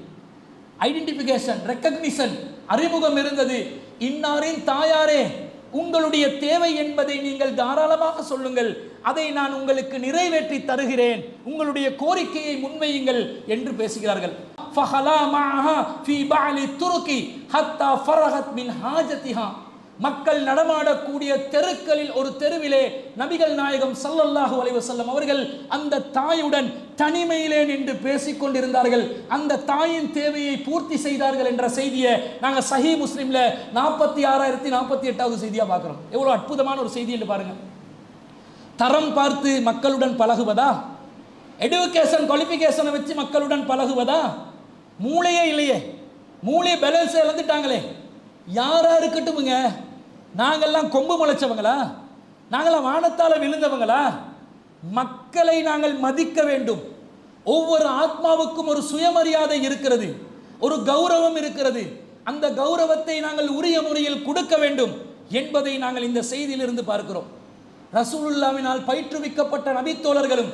ஐடென்டிஃபிகேஷன், ரெக்கக்னிஷன், அறிமுகம் இருந்தது. இன்னாரின் தாயாரே, உங்களுடைய தேவை என்பதை நீங்கள் தாராளமாக சொல்லுங்கள், அதை நான் உங்களுக்கு நிறைவேற்றி தருகிறேன், உங்களுடைய கோரிக்கையை முன்வையுங்கள் என்று பேசுகிறார்கள். ஃபஹலா மஅஹா ஃபீ பஅலி துருகி ஹத்தா ஃபரகத் மின் ஹாஜதிஹா, மக்கள் நடமாடக்கூடிய தெருக்களில் ஒரு தெருவிலே நபிகள் நாயகம் ஸல்லல்லாஹு அலைஹி வஸல்லம் அவர்கள் அந்த தாயுடன் தனிமையிலே நின்று பேசிக் கொண்டிருந்தார்கள். அந்த தாயின் தேவையை பூர்த்தி செய்தார்கள் என்ற செய்தியை நாங்கள் சஹீஹ் முஸ்லிம்ல 46,048வது செய்தியா பார்க்கிறோம். எவ்வளவு அற்புதமான ஒரு செய்தி என்று பாருங்க. தரம் பார்த்து மக்களுடன் பழகுவதா? எடுகேஷன் குவாலிஃபிகேஷனை வச்சு மக்களுடன் பழகுவதா? மூளையே இல்லையே, மூளை பேலன்ஸ் இழந்துட்டாங்களே. யாரா இருக்கட்டுமுங்க, நாங்கள்லாம் கொம்பு முளைச்சவங்களா? நாங்களாம் வானத்தால விழுந்தவங்களா? மக்களை நாங்கள் மதிக்க வேண்டும். ஒவ்வொரு ஆத்மாவுக்கும் ஒரு சுயமரியாதை இருக்கிறது, ஒரு கௌரவம் இருக்கிறது. அந்த கௌரவத்தை நாங்கள் உரிய முறையில் கொடுக்க வேண்டும் என்பதை நாங்கள் இந்த செய்தியிலிருந்து பார்க்கிறோம். ரசூலுல்லாவினால் பயிற்றுவிக்கப்பட்ட நபித்தோழர்களும்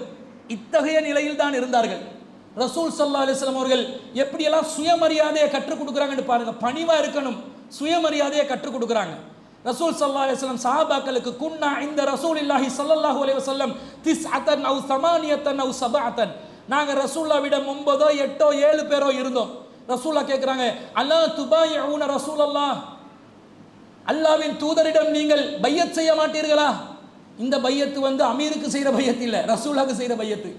இத்தகைய நிலையில் தான் இருந்தார்கள். ரசூல் ஸல்லல்லாஹு அலைஹி வஸல்லம் அவர்கள் எப்படியெல்லாம் சுயமரியாதையை கற்றுக் கொடுக்குறாங்கன்னு பாருங்க. பணிவா இருக்கணும், சுயமரியாதையை கற்றுக் கொடுக்குறாங்க. ரசூல் ஸல்லல்லாஹு அலைஹி வஸல்லம் சஹாபாக்களுக்கு குன்னா இந்த ரசூலில்லாஹி ஸல்லல்லாஹு அலைஹி வஸல்லம் திஸ்அத்தன் அவ் ஸமானியத்தன் அவ் ஸபஅத்தன், நாங்க ரசூலுல்லாவிடம் 9 8 7 பேரோ இருந்தோம். ரசூலுல்லாஹ் கேட்குறாங்க, அல்லா துபாயிஊன ரசூலல்லாஹ், அல்லாஹ்வின் தூதரிடம் நீங்கள் பையத் செய்ய மாட்டீர்களா? இந்த பையத்து அமீருக்கு செய்கிற பையத்து இல்லை, ரசூலுல்லாஹ்க்கு செய்கிற பையத்து.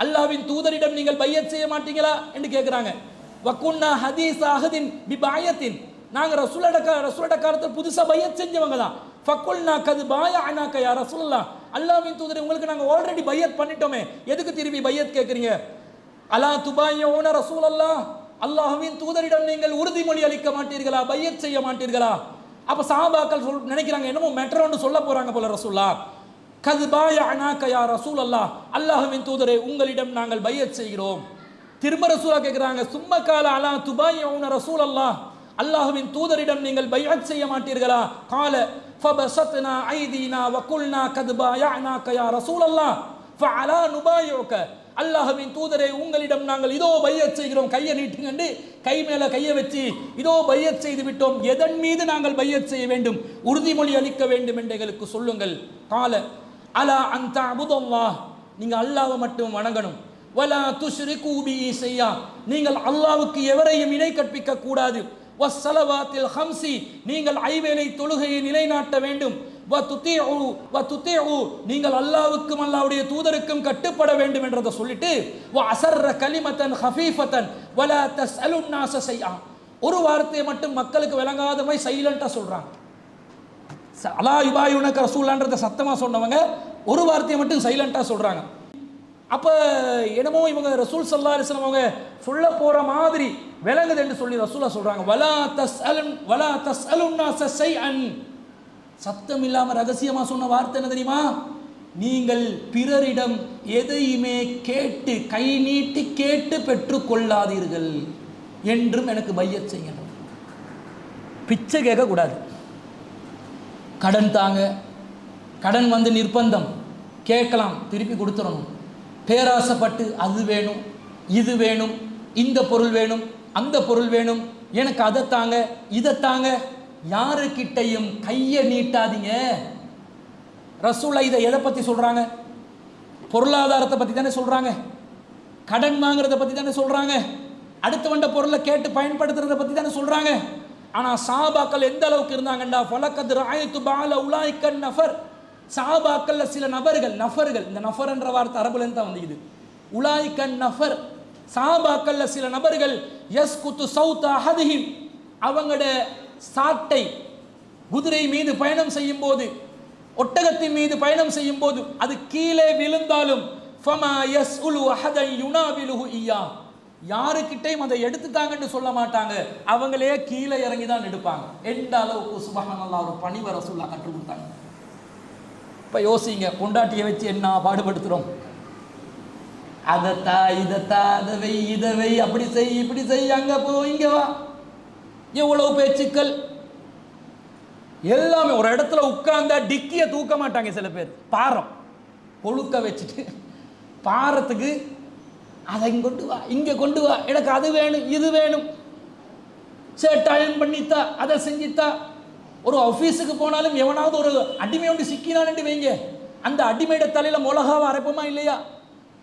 அல்லாஹ்வின் தூதரிடம் நீங்கள் பையத் செய்ய மாட்டீங்களா என்று கேட்குறாங்க. வக்குன்னா ஹதீஸ் அஹதின் பிபாயத்தின், நாங்கள் ரசூலுல்லாஹ் காலத்தில் புதுசாக பையத் செஞ்சவங்க தான். ஃபக்குல்னா கது பாயஅனாக யா ரசூலுல்லாஹ், அல்லாஹ்வின் தூதரை உங்களுக்கு நாங்கள் ஆல்ரெடி பையத் பண்ணிட்டோமே, எதுக்கு திரும்பி பையத் கேட்குறீங்க? அலா துபாயிஊன ரசூலல்லாஹ், அல்லாஹ்வின் தூதரிடம் நீங்கள் உறுதிமொழி அளிக்க மாட்டீர்களா, பையத் செய்ய மாட்டீர்களா? அப்போ சஹாபாக்கள் நினைக்கிறாங்க என்னமோ மெட்ரோன்னு சொல்ல போறாங்க போல. ரசூலுல்லாஹ் கது பாயஅனாக யா ரசூலல்லாஹ், அல்லாஹ்வின் தூதரே உங்களிடம் நாங்கள் பையத் செய்கிறோம். திரும்ப ரசூலுல்லாஹ் கேட்குறாங்க, சும்ம கால அலா துபாயிஊன ரசூலல்லாஹ், அல்லாஹ்வின் தூதரிடம் நீங்கள் பைஅத் செய்ய மாட்டீர்களா? கால ஃபபஸத்னா ஐதீனா வகுல்னா கத் பாயஅனாக யா ரசூலல்லாஹ் ஃபஅலா நுபாயுக. அல்லாஹ்வின் தூதரே, உங்களிடம் நாங்கள் இதோ பையத் செய்கிறோம், கையை நீட்டுங்கண்டு கை மேல கையை வச்சு இதோ பையத் செய்து விட்டோம், எதன் மீது நாங்கள் பையத் செய்ய வேண்டும், உறுதிமொழி அளிக்க வேண்டும் என்று எங்களுக்கு சொல்லுங்கள். கால அலா அன் தஅபுதல்லாஹ், நீங்க அல்லாஹ்வை மட்டும் வணங்கணும். வலா துஷ்ரிகு பிஹி ஷையா, நீங்கள் அல்லாஹ்வுக்கு எவரையும் இணை கற்பிக்க கூடாது. வஸ்ஸலவாத்தில் ஹம்சி, நீங்கள் ஐவேளை தொழுகையை நிலைநாட்ட வேண்டும். வதுதிஉ, நீங்கள் அல்லாஹ்வுக்கும் அல்லாஹ்வுடைய தூதருக்கும் கட்டுப்பட வேண்டும் என்றதை சொல்லிட்டு வஅஸர்ர கலிமத்தன் ஹஃபீஃபத்தன் வலா தஸ்அலுன் நாஸ ஷைஆ, ஒரு வார்த்தையை மட்டும் மக்களுக்கு விளங்காத மாதிரி சைலண்டா சொல்றாங்க. அலா யுபாயுனக ரசூலுல்லாஹ்ன்றத சத்தமா சொன்னவங்க ஒரு வார்த்தையை மட்டும் சைலண்டா சொல்றாங்க. அப்ப என்னமோ இவங்க ரசூல் ஸல்லல்லாஹு அலைஹி வஸல்லம் அவங்க சொல்ல போற மாதிரி விளங்குது என்று சொல்லி ரசூலா சொல்றாங்க. வலா தஸ்அலுன் நாஸ ஷைஅன், சத்தம் இல்லாம ரகசியமா சொன்ன வார்த்தை என்ன தெரியுமா? நீங்கள் பிறரிடம் எதையுமே கேட்டு கை நீட்டி கேட்டு பெற்றுக் கொள்ளாதீர்கள் என்றும் எனக்கு பையத் செய்யணும். பிச்சை கேட்க கூடாது. கடன் தாங்க, கடன் வந்து நிர்பந்தம், கேட்கலாம், திருப்பி கொடுத்துடணும். பேராசைப்பட்டு அது வேணும் இது வேணும், இந்த பொருள் வேணும் அந்த பொருள் வேணும், எனக்கு அதை தாங்க இதை தாங்க, யாருக்கிட்டையும் கையை நீட்டாதீங்க. ரசூலா இதை எதை பற்றி சொல்கிறாங்க? பொருளாதாரத்தை பற்றி தானே சொல்கிறாங்க, கடன் வாங்குறத பற்றி தானே சொல்கிறாங்க, அடுத்த வந்த பொருளை கேட்டு பயன்படுத்துறதை பற்றி தானே சொல்கிறாங்க. ஆனால் சஹாபாக்கள் எந்த அளவுக்கு இருந்தாங்கண்டா, ஃபலகத் ரஅய்து பஅல உலாயிக நஃபர், சஹாபாக்கள்ல சில நபர்கள், இந்த நஃபர் என்ற வார்த்தை அரபுலேருந்து தான் வந்துக்குது. உலாயிக நஃபர், சஹாபாக்கள்ல சில நபர்கள் யஸ்குத்து சௌத அஹதிஹிம், அவங்களோட சாட்டை குதிரை மீது பயணம் செய்யும் போது, ஒட்டகத்தின் மீது பயணம் செய்யும் போது அது கீழே விழுந்தாலும் ஃபமா யஸ்உலு அஹதன் யுனாபிலுஹு இய்யா, யாருக்கிட்டையும் அதை எடுத்துட்டாங்கன்னு சொல்ல மாட்டாங்க, அவங்களே கீழே இறங்கி தான் எடுப்பாங்க. எந்த அளவுக்கு சுப்ஹானல்லாஹ் ஒரு பணிவை ரசூலுல்லாஹ் கற்றுக் கொடுத்தாங்க. இப்போ யோசிங்க, பொண்டாட்டியை வச்சு என்ன பாடுபடுத்துகிறோம். அதைத்தா இதைத்தா இதை வை அப்படி செய் இப்படி செய், அங்கே போ இங்கே வா, எவ்வளவு பேச்சுக்கள். எல்லாமே ஒரு இடத்துல உட்கார்ந்தா டிக்கியை தூக்க மாட்டாங்க சில பேர், பாரம் கொழுக்க வச்சுட்டு பாரத்துக்கு அதை கொண்டு வா இங்கே கொண்டு வா, எனக்கு அது வேணும் இது வேணும், சேட்டாயம் பண்ணித்தா அதை செஞ்சுத்தா. ஒரு ஆஃபீஸுக்கு போனாலும் எவனாவது ஒரு அடிமை ஒன்று சிக்கினான்னு வைங்க, அந்த அடிமையோட தலையில் மிளகாவை அரைப்போமா இல்லையா?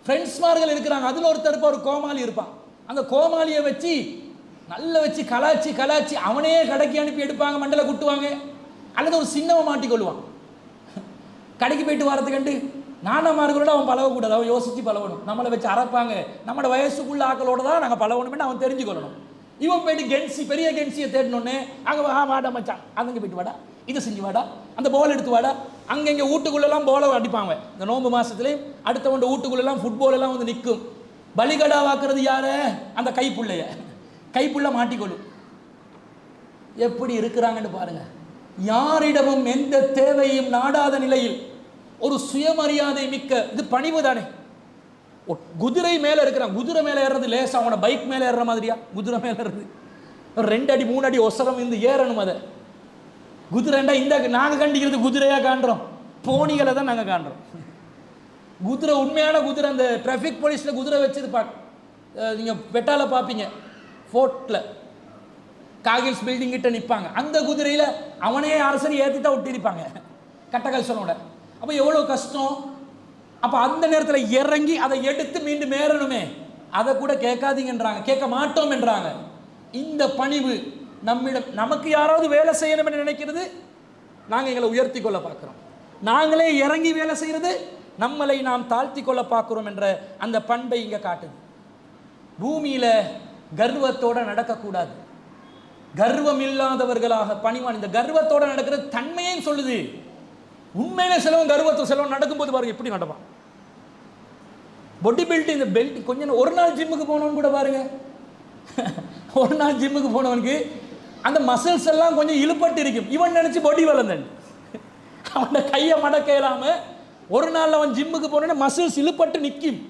ஃப்ரெண்ட்ஸ்மார்கள் இருக்கிறாங்க, அதில் ஒருத்தர் ஒரு கோமாளி இருப்பான், அந்த கோமாளியை வச்சு நல்ல வச்சு கலாச்சி அவனே கடைக்கு அனுப்பி எடுப்பாங்க, மண்டலை குட்டுவாங்க. அல்லது ஒரு சின்னவன் மாட்டிக்கொள்வான், கடைக்கு போயிட்டு வரதுக்கண்டு நானமார்களோட அவன் பழகக்கூடாது, அவன் யோசித்து பழகணும். நம்மளை வச்சு அரைப்பாங்க, நம்மளோட வயசுக்குள்ள ஆக்களோட தான் நாங்கள் பழகணும்னு அவன் தெரிஞ்சுக்கொள்ளணும். இவன் போயிட்டு கென்சி பெரிய கென்சியை தேடணுன்னு அங்கே வாடா மச்சான், அதுங்க போயிட்டு வாடா, இதை செஞ்சு வாடா, அந்த போல் எடுத்து வாடா, அங்கங்கே வீட்டுக்குள்ளெல்லாம் போலை அடிப்பாங்க. இந்த நோம்பு மாதத்துலேயும் அடுத்தவண்ட வீட்டுக்குள்ளெல்லாம் ஃபுட்பால் எல்லாம் வந்து நிற்கும். பலிகடா வாக்குறது யாரு? அந்த கைப்புள்ள மாட்டிக்கொள்ளும். எப்படி இருக்கிறாங்கன்னு பாருங்க. யாரிடமும் எந்த தேவையும் நாடாத நிலையில் ஒரு சுயமரியாதை மிக்க, இது பணிவு தானே. குதிரை மேலே இருக்கிறான், குதிரை மேலே ஏறுறது லேசா, அவனை பைக் மேலே ஏறுற மாதிரியா? குதிரை மேலே ஏறுறது 2 அடி 3 அடி ஒசரம் இருந்து ஏறணும். அதை குதிரைண்டா இந்த நாங்கள் கண்டிக்கிறது குதிரையாக காண்றோம், போனிகளை தான் நாங்கள் காண்றோம். குதிரை உண்மையான குதிரை, அந்த டிராஃபிக் போலீஸில் குதிரை வச்சிருப்பாங்க, நீங்கள் வெட்டால பார்ப்பீங்க, ஃபோர்ட்டில் காகில்ஸ் பில்டிங் கிட்ட நிற்பாங்க. அந்த குதிரையில் அவனே அரசனை ஏற்றிட்டா ஒட்டிருப்பாங்க கட்டக்கால் சொன்னோட. அப்போ எவ்வளோ கஷ்டம். அப்போ அந்த நேரத்தில் இறங்கி அதை எடுத்து மீண்டும் ஏறணுமே, அதை கூட கேட்காதீங்கன்றாங்க, கேட்க மாட்டோம் என்றாங்க. இந்த பணிவு நம்மிடம், நமக்கு யாராவது வேலை செய்யணும் என்று நினைக்கிறது நாங்கள் எங்களை உயர்த்தி கொள்ள பார்க்குறோம், நாங்களே இறங்கி வேலை செய்கிறது நம்மளை நாம் தாழ்த்தி கொள்ள பார்க்குறோம் என்ற அந்த பண்பை இங்கே காட்டுது. பூமியில் கர்வத்தோடு நடக்கக்கூடாது, கர்வம் இல்லாதவர்களாக பணிவான். இந்த கர்வத்தோடு நடக்கிறது தன்மையும் சொல்லுது. உண்மையில செலவும் கர்வத்தை செலவும் நடக்கும்போது பாருங்க எப்படி நடப்பான். பாடி பில்டிங், இந்த பெல்ட் கொஞ்சம் ஒரு நாள் ஜிம்முக்கு போனவன் கூட பாருங்க, ஒரு நாள் ஜிம்முக்கு போனவனுக்கு அந்த மசில்ஸ் எல்லாம் கொஞ்சம் இழுப்பட்டு இருக்கும். இவன் நினைச்சு பாடி வளர்ந்தன், அவன் கையை மடக்க இல்லாம ஒரு நாள் அவன் ஜிம்முக்கு போனோன்னே மசில்ஸ் இழுப்பட்டு நிற்கும்.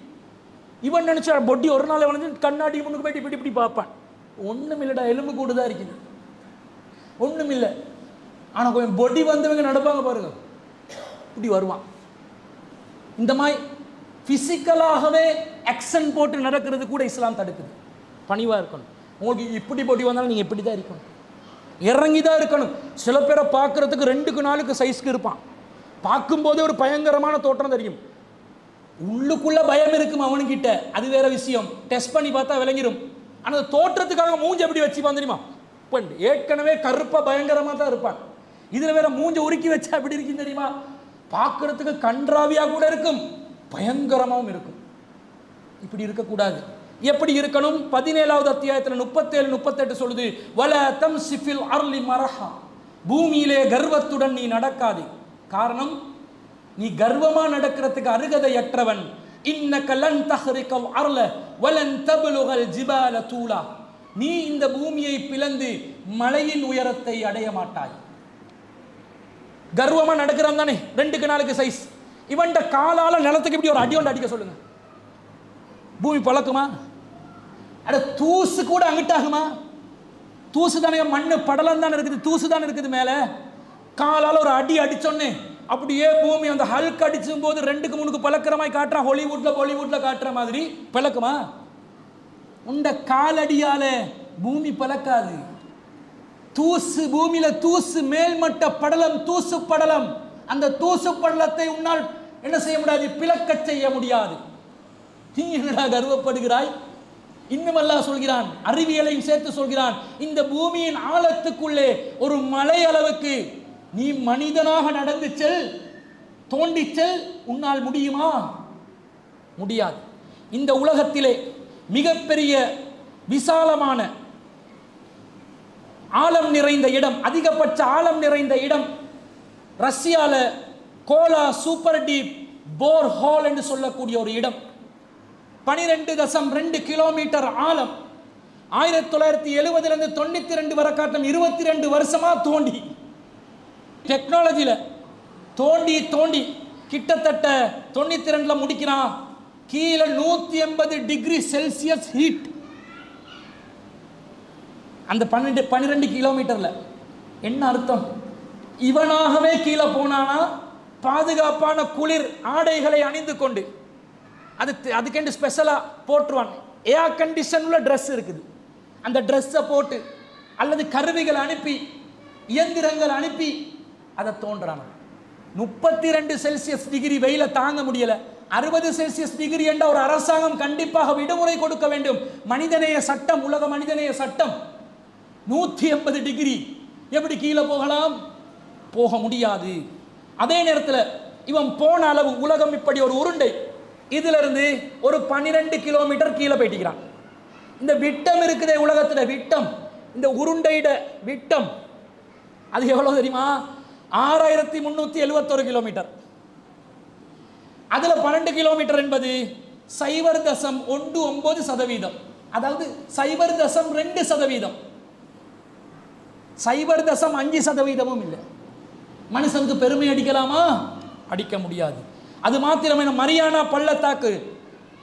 இவன் நினைச்சா பொட்டி ஒரு நாள் வளைஞ்சு கண்ணாடி முன்னுக்கு போயிட்டு இப்படி இப்படி பார்ப்பான், ஒன்றும் இல்லைடா எலும்பு கூடுதான் இருக்குது. ஒன்றும் இல்லை. ஆனால் கொஞ்சம் பொடி வந்தவங்க நடப்பாங்க பாருங்க, இப்படி வருவான். இந்த மாதிரி ஃபிசிக்கலாகவே ஆக்ஷன் போட்டு நடக்கிறது கூட இஸ்லாம் தடுக்குது. பணிவாக இருக்கணும். உங்களுக்கு இப்படி பொடி வந்தாலும் நீங்கள் இப்படி தான் இருக்கணும், இறங்கி தான் இருக்கணும். சில பேரை பார்க்குறதுக்கு 2 4 சைஸ்க்கு இருப்பான், பார்க்கும்போதே ஒரு பயங்கரமான தோற்றம் தெரியும், உள்ளுக்குள்ள பயம் இருக்கும் அவனுக்கிட்ட, அது வேற விஷயம். டெஸ்ட் பண்ணி பார்த்தா விளங்கிடும். ஆனால் தோற்றத்துக்காக மூஞ்சி எப்படி வச்சுப்பான் தெரியுமா? ஏற்கனவே கருப்பாக பயங்கரமாக தான் இருப்பான், இதில் வேற மூஞ்ச உருக்கி வச்சா எப்படி இருக்குன்னு தெரியுமா? பார்க்கறதுக்கு கன்றாவியாக கூட இருக்கும், பயங்கரமாகவும் இருக்கும். இப்படி இருக்கக்கூடாது. எப்படி இருக்கணும்? 17வது அத்தியாயத்தில் 37 38 சொல்லுது, வல தம்சி ஃபில் அர்லி மரஹா, பூமியிலே கர்வத்துடன் நீ நடக்காதே. காரணம், நீ கர்வமா நடக்கிறதுக்கு அருகதையற்றவன். இன்னக லன் தஹ்ரிகல் அர்ல வலன் தப்லுகல் ஜிபால தூலா, நீ இந்த பூமியை பிளந்து மலையின் உயரத்தை அடைய மாட்டாய். கர்வமா நடக்கிறான் தானே, 2 4 சைஸ். இவன்ட காலால நிலத்துக்கு இப்படி ஒரு அடி ஒன்று அடிக்க சொல்லுங்க, பூமி பழக்குமா? அட தூசு கூட அங்கிட்டாகுமா? தூசு தானே, மண்ணு படலம் தானே இருக்குது, தூசு தானே இருக்குது மேலே. காலால் ஒரு அடி அடிச்சோன்னே அப்படியே பூமி அந்த ஹல்க் அடிச்சும் போது 2க்கு 3க்கு பழக்கிற மாதிரி காட்டுறான், ஹாலிவுட்ல காட்டுற மாதிரி பழக்குமா? உண்ட காலடியால பூமி பழக்காது. தூசு, பூமியில தூசு, மேல்மட்ட படலம், தூசு படலம். அந்த தூசு படலத்தை உன்னால் என்ன செய்ய முடியாது? பிளக்க செய்ய முடியாது. நீ என்னடா கர்வப்படுகிறாய்? இன்னும் அல்லாஹ் சொல்கிறான், அறிவியலையும் சேர்த்து சொல்கிறான், இந்த பூமியின் ஆழத்துக்குள்ளே ஒரு மலை அளவுக்கு நீ மனிதனாக நடந்து செல், தோண்டி செல், உன்னால் முடியுமா? முடியாது. இந்த உலகத்திலே மிகப்பெரிய விசாலமான ஆழம் நிறைந்த இடம், அதிகபட்ச ஆழம் நிறைந்த இடம் ரஷ்யால கோலா சூப்பர் டீப் போர் ஹோல் என்று சொல்லக்கூடிய ஒரு இடம். 12.2 கிலோமீட்டர் ஆழம். 1970 92 வரை காட்டும் 22 வருஷமா தோண்டி, டெக்னாலஜியில் தோண்டி தோண்டி கிட்டத்தட்ட 92 முடிக்கிறான். கீழே 180 டிகிரி செல்சியஸ் ஹீட். அந்த 12 கிலோமீட்டர்ல என்ன அர்த்தம்? இவனாகவே கீழே போனானா பாதுகாப்பான குளிர் ஆடைகளை அணிந்து கொண்டு, அதுக்கென்று ஸ்பெஷலாக போட்டுருவான். ஏர் கண்டிஷன் உள்ள ட்ரெஸ் இருக்குது, அந்த ட்ரெஸ்ஸை போட்டு அல்லது கருவிகளை அனுப்பி, இயந்திரங்கள் அனுப்பி அதை தோன்றான். 32 செல்சியஸ் டிகிரி வெயில தாங்க முடியல. 60 செல்சியஸ் டிகிரி என்ற ஒரு அரசாங்கம் கண்டிப்பாக விடுமுறை கொடுக்க வேண்டும். மனிதநேய சட்டம், உலக மனிதநேய சட்டம். 180 டிகிரி எப்படி கீழே போகலாம்? போக முடியாது. அதே நேரத்தில் இவன் போன அளவு, உலகம் இப்படி ஒரு உருண்டை, இதுல இருந்து ஒரு 12 கிலோமீட்டர் கீழே போயிட்டிருக்கிறான். இந்த விட்டம் இருக்குதே உலகத்தில், விட்டம், இந்த உருண்டையிட விட்டம் அது எவ்வளவு தெரியுமா? 6371 கிலோமீட்டர். அதுல 12 கிலோமீட்டர் என்பது 0.19%, அதாவது 0.2%, 0.5% இல்லை. மனுஷனுக்கு பெருமை அடிக்கலாமா? அடிக்க முடியாது. அது மாத்திரமே மரியானா பள்ளத்தாக்கு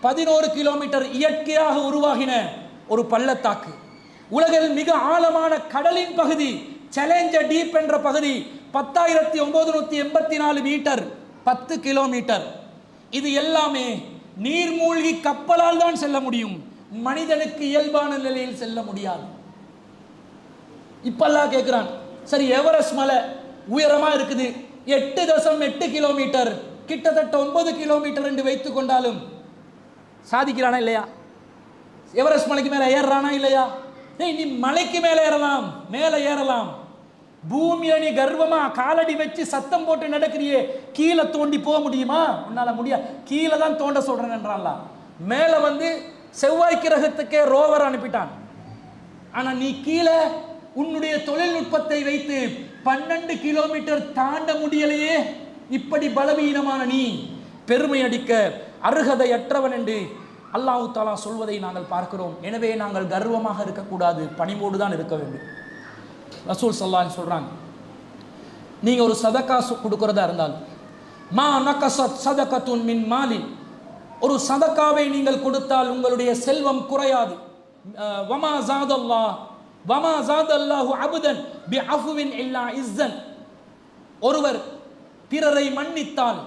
11 கிலோமீட்டர் இயற்கையாக உருவாகின ஒரு பள்ளத்தாக்கு. உலகில் மிக ஆழமான கடலின் பகுதி சேலஞ்சர் டீப் என்ற பகுதி 10,984 மீட்டர், 10 கிலோமீட்டர். இது எல்லாமே நீர்மூழ்கி கப்பலால் தான் செல்ல முடியும், மனிதனுக்கு இயல்பான நிலையில் செல்ல முடியாது. இப்பெல்லாம் கேட்கிறான், சரி எவரெஸ்ட் மலை உயரமா இருக்குது, 8.8 கிலோமீட்டர், கிட்டத்தட்ட 9 கிலோமீட்டர் என்று வைத்துக் கொண்டாலும் சாதிக்கிறானா இல்லையா? எவரெஸ்ட் மலைக்கு மேலே ஏறுறானா இல்லையா? நீ மலைக்கு மேலே ஏறலாம், மேலே ஏறலாம். பூமியை நீ கர்வமா காலடி வச்சு சத்தம் போட்டு நடக்கிறியே, கீழே தோண்டி போக முடியுமா? உன்னால முடியாது. கீழே தான் தோண்ட சொல்றேன் என்றான்ல. மேலே வந்து செவ்வாய் கிரகத்துக்கே ரோவர் அனுப்பிட்டான். ஆனா நீ கீழே உன்னுடைய தொழில்நுட்பத்தை வைத்து 12 கிலோமீட்டர் தாண்ட முடியலையே. இப்படி பலவீனமான நீ பெருமை அடிக்க அருகதையற்றவன் என்று அல்லாஹ் தஆலா சொல்வதை நாங்கள் பார்க்கிறோம். எனவே நாங்கள் கர்வமாக இருக்கக்கூடாது, பணிவோடு தான் இருக்க வேண்டும். ரசூல் ஸல்லல்லாஹு அலைஹி சொல்றாங்க, நீங்க ஒரு சதகா கொடுக்கிறதா இருந்தால், மா நகஸத் சதகத்துன் மின் மாலி, ஒரு சதகாவை நீங்கள் கொடுத்தால் உங்களுடைய செல்வம் குறையாது. வமா ஸாதல்லாஹ் வமா ஸாதல்லாஹு அப்தன் பிஅஃவின் இல்லா இஸ்ஸன். ஒருவர் பிறரை மன்னித்தால்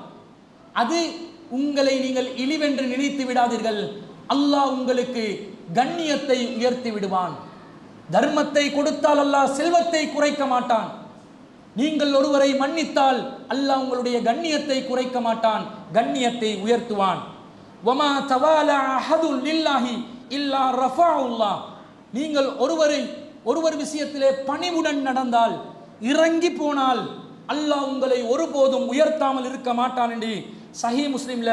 அது உங்களை நீங்கள் இழிவென்று நினைத்து விடாதீர்கள், அல்லாஹ் உங்களுக்கு கண்ணியத்தை உயர்த்தி விடுவான். தர்மத்தை கொடுத்தால் அல்லாஹ் செல்வத்தை குறைக்க மாட்டான். நீங்கள் ஒருவரை மன்னித்தால் அல்லாஹ் உங்களுடைய கண்ணியத்தை குறைக்க மாட்டான், கண்ணியத்தை உயர்த்துவான். வமா தவாலா அஹதுன் லில்லாஹி இல்லா ரஃபஅல்லாஹ். நீங்கள் ஒருவர் விஷயத்திலே பணிவுடன் நடந்தால், இறங்கி போனால் அல்லாஹ் உங்களை ஒருபோதும் உயர்த்தாமல் இருக்க மாட்டான் என்று சஹீஹ் முஸ்லிம்ல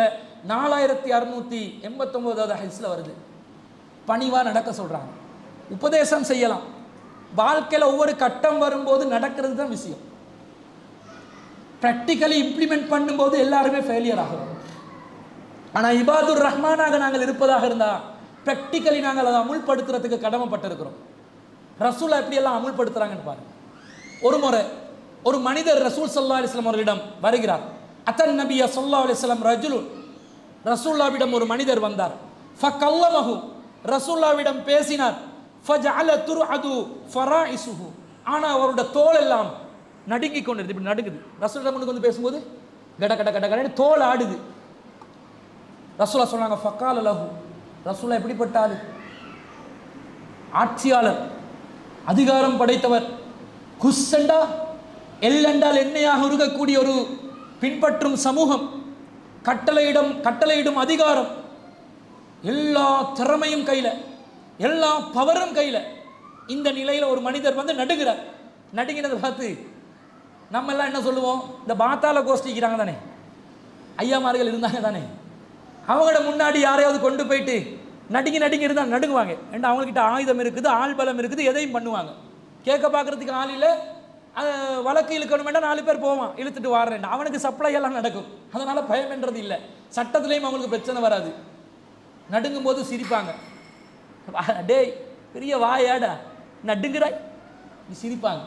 4689வது ஹதீஸ்ல வருது. பணிவா நடக்க சொல்றாங்க. உபதேசம் செய்யலாம், வாழ்க்கையில் ஒவ்வொரு கட்டம் வரும்போது நடக்கிறது தான் விஷயம். ப்ராக்டிக்கலி இம்ப்ளிமெண்ட் பண்ணும்போது எல்லாருமே ஃபெயிலியர் ஆகும். ஆனால் இபாதுர் ரஹ்மானாக நாங்கள் இருப்பதாக இருந்தால் ப்ராக்டிக்கலி நாங்கள் அதை அமுல்படுத்துறதுக்கு கடமைப்பட்டிருக்கிறோம். ரசூலை எப்படியெல்லாம் அமுல்படுத்துறாங்கன்னு பாருங்க. ஒரு முறை ஒரு மனிதர் ரசூல் ஸல்லல்லாஹு அலைஹி வஸல்லம் அவர்களிடம் வருகிறார். அத்தன் நபிய ஸல்லல்லாஹு அலைஹி வஸல்லம் ரஜுலுன். ரசூலுல்லாஹ்விடம் ஒரு மனிதர் வந்தார். ஃபகல்லமஹு. ரசூலுல்லாஹ்விடம் பேசினார். ஃபஜஅல துர்அது ஃபராஇசுஹு. ஆனால் அவருடைய தோல் எல்லாம் நடுங்கி கொண்டிருது, இப்படி நடுங்குது. ரசூலுல்லாஹ் முன்னுக்கு வந்து பேசும்போது கட கட கட கட தோல் ஆடுது. ரசூலுல்லாஹ் சொன்னாங்க ஃபகால லஹு. ரசூலுல்லாஹ் எப்படிப்பட்ட ஆளு? ஆட்சியாளர், அதிகாரம் படைத்தவர். குஸ்ஸண்டா எல்லென்றால் என்னையாக இருக்கக்கூடிய ஒரு பின்பற்றும் சமூகம், கட்டளையிடும் அதிகாரம், எல்லா திறமையும் கையில, எல்லா பவரும் கையில. இந்த நிலையில ஒரு மனிதர் வந்து நடுகிறார். நடுங்கினதை பார்த்து நம்ம எல்லாம் என்ன சொல்லுவோம்? இந்த பாத்தால கோஷ்டிக்கிறாங்க தானே, ஐயாமார்கள் இருந்தாங்க தானே, அவங்களோட முன்னாடி யாரையாவது கொண்டு போயிட்டு நடுங்கி இருந்தால் நடுங்குவாங்க. ஏன்னா அவங்கக்கிட்ட ஆயுதம் இருக்குது, ஆள் பலம் இருக்குது, எதையும் பண்ணுவாங்க. கேட்க பார்க்கறதுக்கு ஆள் இல்லை, வழக்கு இழுக்கணும் வேண்டாம், 4 பேர் போவான், இழுத்துட்டு வாரேன். அவனுக்கு சப்ளை எல்லாம் நடக்கும். அதனால பயம் என்றது இல்லை. சட்டத்திலையும் அவங்களுக்கு பிரச்சனை வராது. நடுங்கும் போது சிரிப்பாங்க. டேய் பெரிய வாயாடா நடுங்குறாய், நீ சிரிப்பாங்க,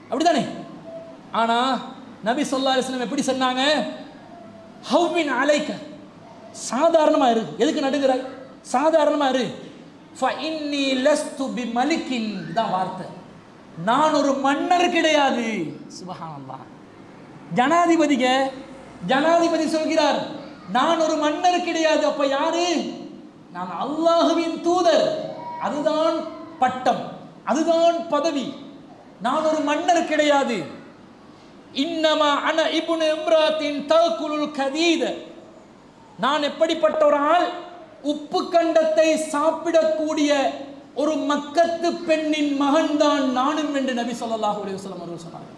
அப்படிதானே? ஆனா நபி ஸல்லல்லாஹு அலைஹி வஸல்லம் எப்படி சொன்னாங்க? ஹவ்வின் அலைக்க, சாதாரணமா இரு. எதுக்கு நடுங்குறாய்? சாதாரணமா இரு. ஃபஇன்னி லஸ்து பிமலிக்கின். இதான் வார்த்தை. நான் ஒரு மன்னர் கிடையாது. சுப்ஹானல்லாஹ். ஜனாதிபதி சொல்கிறார் நான் ஒரு மன்னர் கிடையாது. அப்ப யாரு? நான் அல்லாஹ்வின் தூதர். அதுதான் பட்டம், அதுதான் பதவி. நான் ஒரு மன்னர் கிடையாது. இன்னமா அன இப்னு இம்ராத்தின் தஅகுலுல் கதீத. நான் எப்படிப்பட்ட ஒரு ஆள்? உப்பு கண்டத்தை சாப்பிடக்கூடிய ஒரு மக்கத்து பெண்ணின் மகன் தான் நானும் என்று நபி ஸல்லல்லாஹு அலைஹி வஸல்லம் அவர்கள் சொன்னாங்க.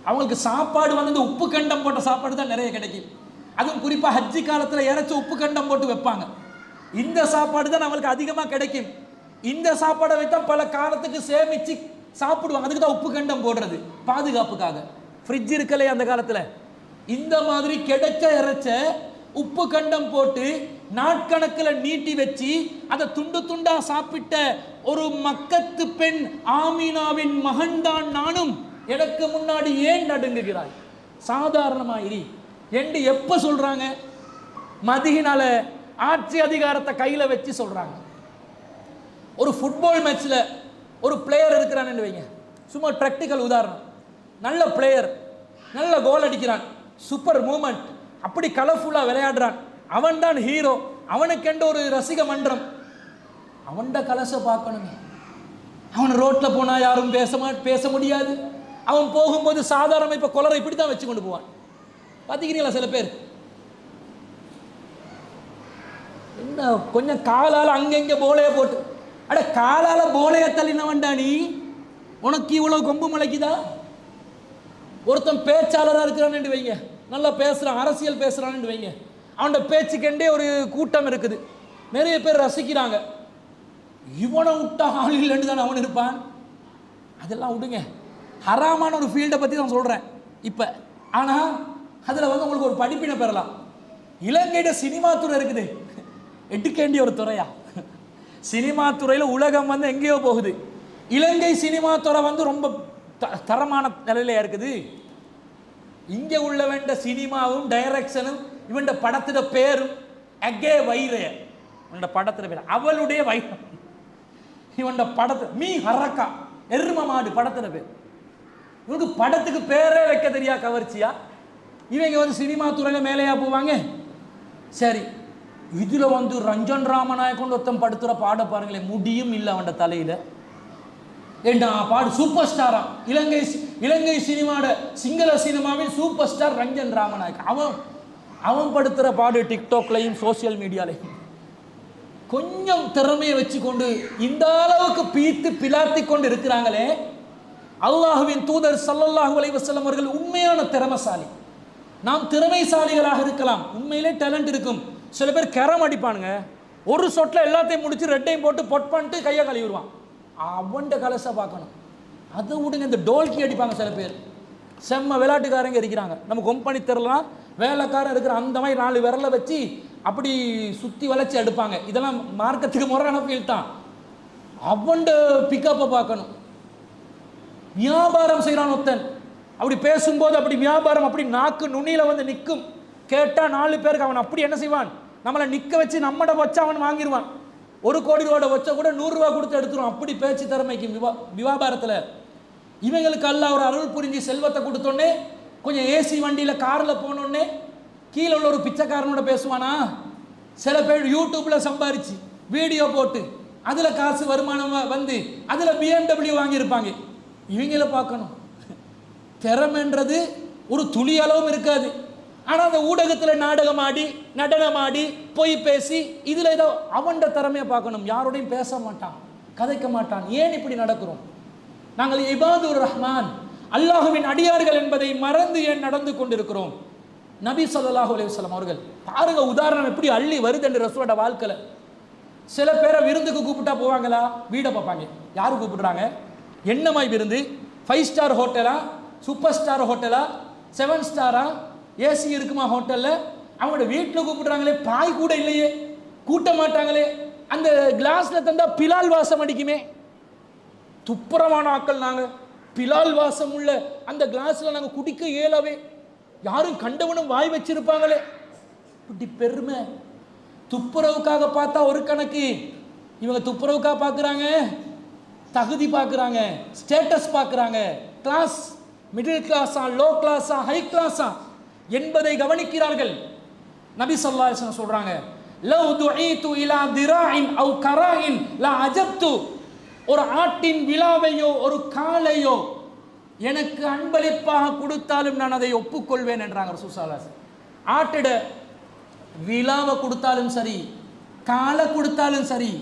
அவங்களுக்கு சாப்பாடு வந்து உப்பு கண்டம் போட்ட சாப்பாடு தான் நிறைய கிடைக்கும். அதுவும் குறிப்பாக ஹஜ்ஜி காலத்தில் இறைச்சி உப்பு கண்டம் போட்டு வைப்பாங்க. இந்த சாப்பாடு தான் அவங்களுக்கு அதிகமாக கிடைக்கும். இந்த சாப்பாடை வைத்தான் பல காலத்துக்கு சேமித்து சாப்பிடுவாங்க. அதுக்கு தான் உப்பு கண்டம் போடுறது, பாதுகாப்புக்காக. ஃப்ரிட்ஜ் இருக்கலையே அந்த காலத்தில். இந்த மாதிரி கிடைச்ச இறைச்ச உப்பு கண்டம் போட்டு நாட்கணக்கில் நீட்டி வச்சு அதை துண்டு துண்டா சாப்பிட்ட ஒரு மக்கத்து பெண் ஆமீனாவின் மகன் தான் நானும். எனக்கு முன்னாடி ஏன் நடுங்குகிறாய்? சாதாரணமாயிரி என்று எப்ப சொல்றாங்க? மதீனால ஆட்சி அதிகாரத்தை கையில வச்சு சொல்றாங்க. ஒரு ஃபுட்பால் மேட்ச்ல ஒரு பிளேயர் இருக்கிறான்னு வைங்க, சும்மா பிராக்டிக்கல் உதாரணம். நல்ல பிளேயர், நல்ல கோல் அடிக்கிறான், சூப்பர் மூமெண்ட், அப்படி கலர்ஃபுல்லா விளையாடுறான். அவன் தான் ஹீரோ. அவனுக்கென்று ஒரு ரசிக மன்றம். அவன்ட கலச பார்க்கணுமே. அவன் ரோட்ல போனா யாரும் பேச முடியாது. அவன் போகும்போது சாதாரண இப்ப கொலரை இப்படி தான் வச்சு கொண்டு போவான். பாத்தீங்களா? சில பேர் என்ன கொஞ்சம் காலால அங்கங்க போலைய போட்டு, அட காலால போலைய தள்ளினவன்டா நீ, உனக்கு இவ்வளவு கொம்பு முளைக்குதா? ஒருத்தன் பேச்சாளராக இருக்கிறான்னு வைங்க, நல்லா பேசுறான், அரசியல் பேசுறான்னு வைங்க, அவனோட பேச்சுக்கெண்டே ஒரு கூட்டம் இருக்குது, நிறைய பேர் ரசிக்கிறாங்க. இவனை விட்டா ஆள் இல்லைன்னு தான் அவன் இருப்பான். அதெல்லாம் விடுங்க, ஹராமான ஒரு ஃபீல்டை பற்றி நான் சொல்கிறேன் இப்போ. ஆனால் அதில் வந்து உங்களுக்கு ஒரு படிப்பினை பெறலாம். இலங்கையிட சினிமா துறை இருக்குது, எடுக்க வேண்டிய ஒரு துறையா? சினிமா துறையில் உலகம் வந்து எங்கேயோ போகுது. இலங்கை சினிமா துறை வந்து ரொம்ப தரமான நிலையில இருக்குது. இங்கே உள்ள வேண்ட சினிமாவும் டைரக்ஷனும் இவன் படத்திட பேரும் அகே வைரே, இவன் படத்திட பேர் அவளுடைய வைரம், இவன் படத்தை மீ ஹரக்கா எரும மாடு படத்தில் பேர். இவனுக்கு படத்துக்கு பேரே வைக்க தெரியா, கவர்ச்சியா. இவங்க வந்து சினிமா துறையில் மேலேயா போவாங்க. சரி, இதில் வந்து ரஞ்சன் ராமநாயக்கன் ஒருத்தன் படுத்துகிற பாட பாருங்களேன், முடியும் இல்லை அவன் தலையில். ஏண்டா பாடு சூப்பர் ஸ்டாரா, இலங்கை சினிமாட சிங்கள சினிமாவின் சூப்பர் ஸ்டார் ரஞ்சன் ராமநாயக். அவன் படுத்துகிற பாடு டிக்டாக்லையும் சோசியல் மீடியாலையும். கொஞ்சம் திறமையை வச்சு கொண்டு இந்த அளவுக்கு பீத்து பிளாத்தி கொண்டு இருக்கிறாங்களே. அல்லாஹுவின் தூதர் ஸல்லல்லாஹு அலைஹி வஸல்லம் அவர்கள் உண்மையான திறமைசாலி. நாம் திறமைசாலிகளாக இருக்கலாம், உண்மையிலே டேலண்ட் இருக்கும். சில பேர் கரம் அடிப்பானுங்க, ஒரு சொட்டில் எல்லாத்தையும் முடிச்சு ரெட்டையும் போட்டு பொட் பண்ணிட்டு கையை கழுவிடுவான். அவன்ட கலசை பார்க்கணும். அதை விடுங்க, இந்த டோல்கி அடிப்பாங்க சில பேர், செம்ம விளையாட்டுக்காரங்க இருக்கிறாங்க. நம்ம கம்பெனி தெரியலாம், வேலைக்காரன் இருக்கிற அந்த மாதிரி 4 விரலை வச்சு அப்படி சுற்றி வளைச்சி எடுப்பாங்க. இதெல்லாம் மார்க்கத்துக்கு முறையான ஃபீல் தான். அவன்ட பிக்கப்பை பார்க்கணும். வியாபாரம் செய்கிறான் ஒருத்தன், அப்படி பேசும்போது அப்படி வியாபாரம் அப்படி நாக்கு நுனியில் வந்து நிற்கும். கேட்டால் 4 பேருக்கு அவன் அப்படி என்ன செய்வான், நம்மளை நிற்க வச்சு நம்மட வச்சு அவன் வாங்கிடுவான். 1 கோடி ரூபாயோட வச்ச கூட 100 ரூபா கொடுத்து எடுத்துருவான். அப்படி பேச்சு திறமைக்கு வியாபாரத்தில். இவங்களுக்கு அல்லாஹ் ஒரு அருள் புரிஞ்சு செல்வத்தை கொடுத்தோன்னே, கொஞ்சம் ஏசி வண்டியில் காரில் போனோடனே கீழே உள்ள ஒரு பிச்சைக்காரனோட பேசுவானா. சில பேர் யூடியூப்பில் சம்பாரிச்சு வீடியோ போட்டு அதில் காசு வருமானம் வந்து அதில் BMW வாங்கியிருப்பாங்க. இவங்கள பார்க்கணும். திறமைன்றது ஒரு துளி அளவும் இருக்காது. ஆனால் அந்த ஊடகத்தில் நாடகம் ஆடி நடனம் ஆடி போய் பேசி இதில் ஏதோ அவன்ட திறமையை பார்க்கணும். யாரோடையும் பேச மாட்டான், கதைக்க மாட்டான். ஏன் இப்படி நடக்கிறோம்? நாங்கள் இபாதுர் ரஹ்மான், அல்லாஹுவின் அடியார்கள் என்பதை மறந்து ஏன் நடந்து கொண்டிருக்கிறோம்? நபி ஸல்லல்லாஹு அலைஹி வஸல்லம் அவர்கள் பாருங்க, உதாரணம் எப்படி அள்ளி வருது என்று ரசூலோட வாழ்க்கையில். சில பேரை விருந்துக்கு கூப்பிட்டா போவாங்களா, வீடை பார்ப்பாங்க. யாரு கூப்பிடுறாங்க, என்னமாய் விருந்து, 5 ஸ்டார் ஹோட்டலா, சூப்பர் ஸ்டார் ஹோட்டலா, 7 ஸ்டாரா, ஏசி இருக்குமா ஹோட்டலில்? அவங்களோட வீட்டில் கூப்பிடுறாங்களே, பாய் கூட இல்லையே, கூட்ட மாட்டாங்களே. அந்த கிளாஸில் தந்தா பிலால் வாசம் அடிக்குமே. துப்புரமான ஆக்கள் நாங்கள், பிலால் வாசம் உள்ள அந்த கிளாஸில் நாங்கள் குடிக்க இயலவே. யாரும் கண்டவனும் வாய் வச்சிருப்பாங்களே. இப்படி பெருமை. துப்புரவுக்காக பார்த்தா ஒரு கணக்கு. இவங்க துப்புரவுக்காக பார்க்குறாங்க, தகுதி பார்க்குறாங்க, ஸ்டேட்டஸ் பார்க்குறாங்க. கிளாஸ், மிடில் கிளாஸா, லோ கிளாஸா, ஹை கிளாஸா என்பதை கவனிக்கிறார்கள். நபி ஸல்லல்லாஹு அலைஹி வஸல்லம் சொல்றாங்க, லவ் துஈது இலா திராஇன் அவ் கராஇன் லா அஜப்து. ஒரு ஆட்டின் விலாவையோ ஒரு காலையோ எனக்கு அன்பளிப்பாக கொடுத்தாலும் நான் அதை ஒப்புக்கொள்வேன் என்றாங்க ரசூல் ஸல்லல்லாஹு அலைஹி வஸல்லம். ஆட்டிட விலாவை கொடுத்தாலும் சரி, காலை கொடுத்தாலும் சரி,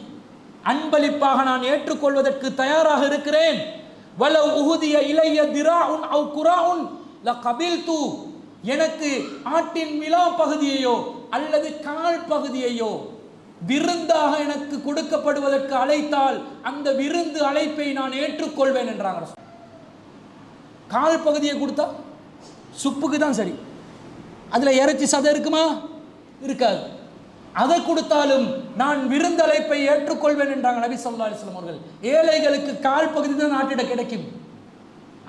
அன்பளிப்பாக நான் ஏற்றுக்கொள்வதற்கு தயாராக இருக்கிறேன். வலவ் உஹுதிய இலைய திராஉன் அவ் குராஉன் லகபில்து. எனக்கு ஆட்டின் விலா பகுதியையோ அல்லது கால் பகுதியையோ விருந்தாக எனக்கு கொடுக்கப்படுவதற்கு அழைத்தால் அந்த விருந்து அழைப்பை நான் ஏற்றுக்கொள்வேன் என்றாங்க. கால் பகுதியை கொடுத்தா சுப்புக்கு தான் சரி, அதில் இறைச்சி சதை இருக்குமா, இருக்காது. அதை கொடுத்தாலும் நான் விருந்தழைப்பை ஏற்றுக்கொள்வேன் என்றாங்க நபி ஸல்லல்லாஹு அலைஹி வஸல்லம் அவர்கள். ஏழைகளுக்கு கால் பகுதி தான் நாட்டிட கிடைக்கும்,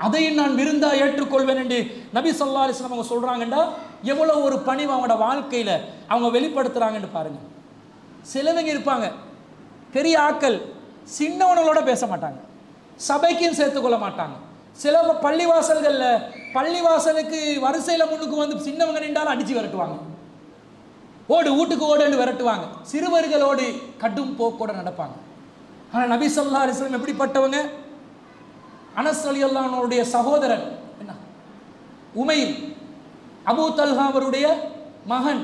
அதையும் நான் விருந்தா ஏற்றுக்கொள்வேன் என்று நபி ஸல்லல்லாஹு அலைஹி வஸல்லம் அவங்க சொல்றாங்கண்டா எவ்வளோ ஒரு பணிவு அவங்களோட வாழ்க்கையில் அவங்க வெளிப்படுத்துறாங்கன்னு பாருங்க. சிலவங்க இருப்பாங்க, பெரிய ஆக்கள், சின்னவனோட பேச மாட்டாங்க, சபைக்கும் சேர்த்துக்கொள்ள மாட்டாங்க. சில பள்ளிவாசல்களில் பள்ளிவாசலுக்கு வரிசையில் முன்னுக்கு வந்து சின்னவங்க நின்றாலும் அடித்து விரட்டுவாங்க, ஓடு வீட்டுக்கு ஓடுன்னு விரட்டுவாங்க. சிறுவர்களோடு கடும் போக்கோட நடப்பாங்க. ஆனால் நபி ஸல்லல்லாஹு அலைஹி வஸல்லம் எப்படிப்பட்டவங்க? அனஸ் ரலியல்லாஹு அன்ஹுடைய சகோதரன் என்ன உமைர், அபூ தல்ஹா அவருடைய மகன்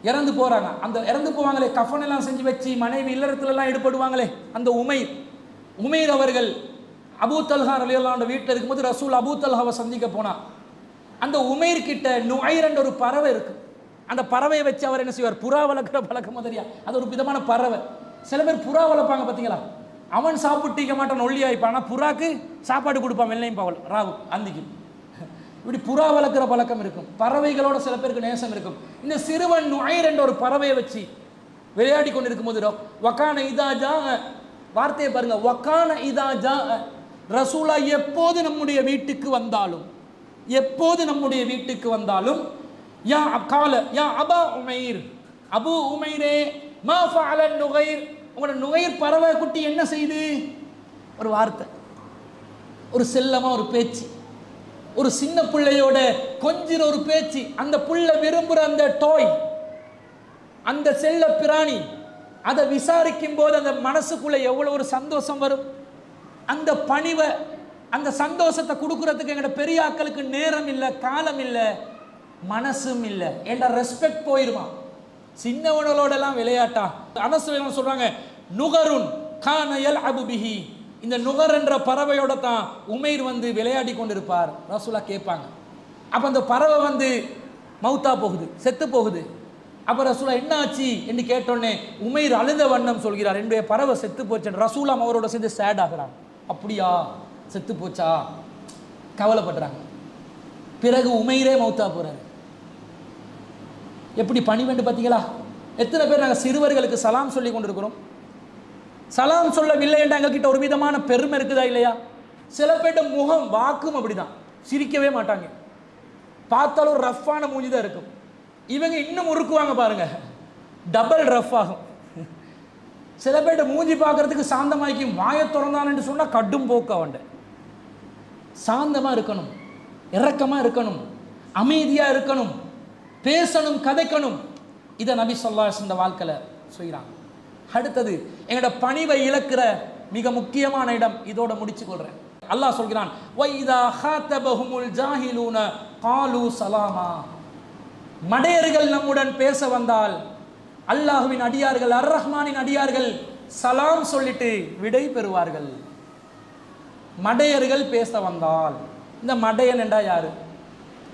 இறந்து போகிறாங்க. அந்த இறந்து போவாங்களே, கஃன் எல்லாம் செஞ்சு வச்சு மனைவி இல்லறத்துலலாம் ஈடுபடுவாங்களே, அந்த உமைர் அவர்கள் அபூ தல்ஹா ரலியல்லாஹு அன்ஹு வீட்டில் இருக்கும்போது ரசூல் அபூ தல்ஹாவை சந்திக்க போனார். அந்த உமைர் கிட்ட நுஐர் என்ற ஒரு பறவை இருக்கு. அந்த பறவையை வச்சு அவர் என்ன செய்வார், புறா வளர்க்குற பழக்கம் தெரியா, அது ஒரு விதமான பறவை. சில பேர் புறா வளர்ப்பாங்க பார்த்தீங்களா, அவன் சாப்பிட்டிக்க மாட்டான், ஒல்லியாயிப்பான். ஆனால் புறாக்கு சாப்பாடு கொடுப்பான், வெள்ளையும் பவல் ராகு அந்திக்கு. இப்படி புறா வளர்க்குற பழக்கம் இருக்கும். பறவைகளோட சில பேருக்கு நேசம் இருக்கும். இந்த சிறுவன் நுஐர் என்ற ஒரு பறவையை வச்சு விளையாடி கொண்டு இருக்கும்போது வக்கான இதாஜா, வார்த்தையை பாருங்க, வக்கான இதாஜா ரசூலா எப்போது நம்முடைய வீட்டுக்கு வந்தாலும் யா கால யா அபா உமைர், அபு உமைரே மா ஃபஅல நுகைர், உங்களோட நுகைர் பறவை குட்டி என்ன செய்து, ஒரு வார்த்தை ஒரு செல்லமாக ஒரு பேச்சு, ஒரு சின்ன பிள்ளையோட கொஞ்சிற ஒரு பேச்சு, அந்த புள்ள விரும்புகிற அந்த டாய், அந்த செல்ல பிராணி, அதை விசாரிக்கும் போது அந்த மனசுக்குள்ள எவ்வளோ ஒரு சந்தோஷம் வரும். அந்த பணிவை, அந்த சந்தோஷத்தை கொடுக்கறதுக்கு எங்கட பெரிய ஆட்களுக்கு நேரம் இல்லை, காலம் இல்லை, மனசும் இல்லை. என்ற ரெஸ்பெக்ட் போயிருவான். சின்னவனோடலாம் விளையாட்டா. அனசுல சொல்றாங்க, நுகருன் கானயல் அபுபிஹி, இந்த நுகர் என்ற பறவையோட தான் உமைர் வந்து விளையாடி கொண்டிருப்பார். ரசூலா கேட்பாங்க. அப்போ அந்த பறவை வந்து மௌத்தா போகுது, செத்து போகுது. அப்போ ரசூலா என்ன ஆச்சு என்று கேட்டோன்னே உமைர் அழுத வண்ணம் சொல்கிறார், என்னுடைய பறவை செத்து போச்சு. ரசூலாம் அவரோட சேர்ந்து சேட் ஆகிறாங்க. அப்படியா, செத்து போச்சா, கவலைப்படுறாங்க. பிறகு உமைரே மௌத்தா போறாரு. எப்படி பணிவெண்டு பார்த்தீங்களா? எத்தனை பேர் நாங்கள் சிறுவர்களுக்கு சலாம் சொல்லி கொண்டிருக்கிறோம். சலாம் சொல்லவில்லை என்ற எங்ககிட்ட ஒரு விதமான பெருமை இருக்குதா இல்லையா? சில பேர்ட்ட முகம் வாக்கும் அப்படிதான், சிரிக்கவே மாட்டாங்க, பார்த்தாலும் ரஃப்பான மூஞ்சி தான் இருக்கும். இவங்க இன்னும் உருக்குவாங்க பாருங்க, டபுள் ரஃப் ஆகும். சில பேர்ட்ட மூஞ்சி பார்க்கறதுக்கு சாந்தமாய்க்கும், வாயை திறந்தான்னு சொன்னால் கடும் போக்கு. அவன்ட சாந்தமாக இருக்கணும், இரக்கமாக இருக்கணும், அமைதியாக இருக்கணும், பேசணும், கதைக்கணும். இதை நபி ஸல்லல்லாஹு அலைஹி வஸல்லம் வாழ்க்கையில் செய்கிறாங்க. அடுத்தது எங்களோட பணிவை இழக்கிற மிக முக்கியமான இடம், இதோட முடிச்சு கொள்றேன். அல்லாஹ் சொல்கிறான், வைதா ஹாதபஹுமுல் ஜாஹிலூன காலு சலாமா. மடையர்கள் நம்முடன் பேச வந்தால், அல்லாஹ்வின் அடியார்கள், அர் ரஹ்மானின் அடியார்கள் சலாம் சொல்லிட்டு விடை பெறுவார்கள். மடையர்கள் பேச வந்தால், இந்த மடையன் என்றா யாரு?